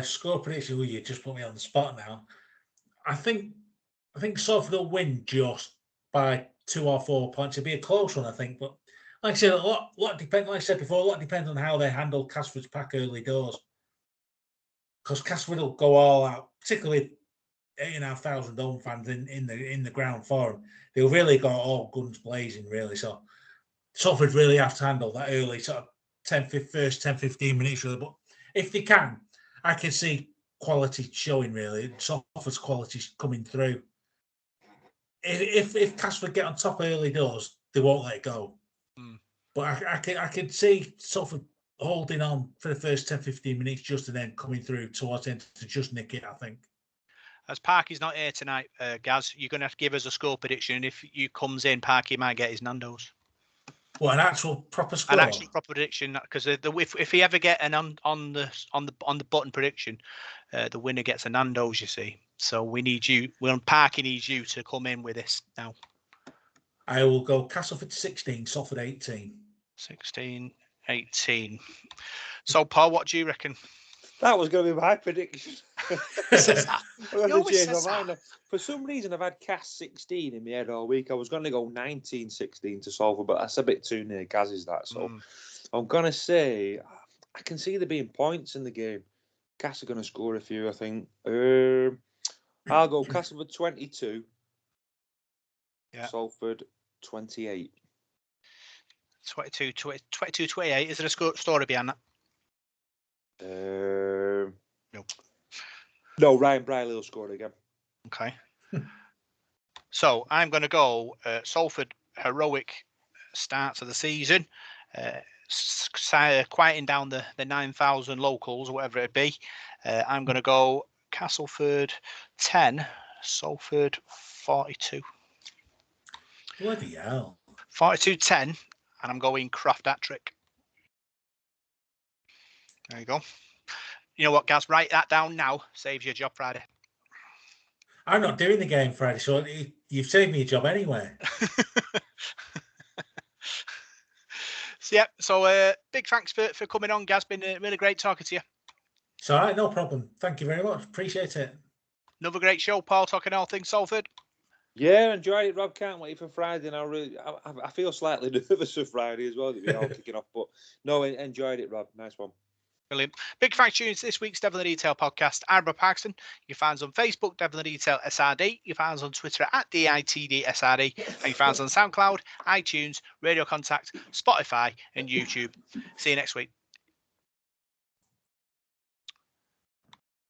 Score prediction. Well, you just put me on the spot now. I think Salford will win just by 2 or 4 points. It'll be a close one, I think. But like I said, a lot depends. Like I said before, a lot depends on how they handle Castleford's pack early doors. Because Castleford will go all out, particularly 8,500 home fans in the ground for them. They'll really go all guns blazing, really. So Salford really have to handle that early sort of 10-15 minutes, really. But if they can, I can see quality showing, really. Salford's quality coming through. If Castleford get on top early doors, they won't let it go. But I can see Salford holding on for the first 10-15 minutes just and then coming through towards the end to just nick it, I think. As Parky's not here tonight, Gaz, you're going to have to give us a score prediction. And if you comes in, Parky might get his Nando's. What, an actual proper score? An actual proper prediction, because if he ever get an on the button prediction, the winner gets a Nando's. You see, so we need you. Parky needs you to come in with this now. I will go Castleford 16, Salford 18. 16, 18. So, Paul, what do you reckon? That was going to be my prediction. For some reason, I've had Cass 16 in my head all week. I was going to go 19-16 to Salford, but that's a bit too near Gaz's that. So I'm going to say, I can see there being points in the game. Cass are going to score a few, I think. I'll go Castleford 22. Yeah. Salford 28. 22-28. Is there a story behind that? No. No, Ryan Briley will score again. Okay. So I'm going to go Salford heroic start to the season, quieting down the 9,000 locals or whatever it be. I'm going to go Castleford 10, Salford 42. Bloody hell. 42-10, and I'm going Croft hat-trick. There you go. You know what, Gaz? Write that down now. Saves your job Friday. I'm not doing the game Friday, so you've saved me a job anyway. So big thanks for coming on, Gaz. Been really great talking to you. It's all right, no problem. Thank you very much. Appreciate it. Another great show, Paul, talking all things Salford. Yeah, enjoyed it, Rob. Can't wait for Friday. And I feel slightly nervous for Friday as well, that we're all kicking off. But no, enjoyed it, Rob. Nice one. Brilliant. Big thanks to this week's Devil in the Detail podcast. I'm Rob Paxton. You find us on Facebook, Devil in the Detail SRD. You find us on Twitter at DITDSRD. And you find us on SoundCloud, iTunes, Radio Contact, Spotify, and YouTube. See you next week.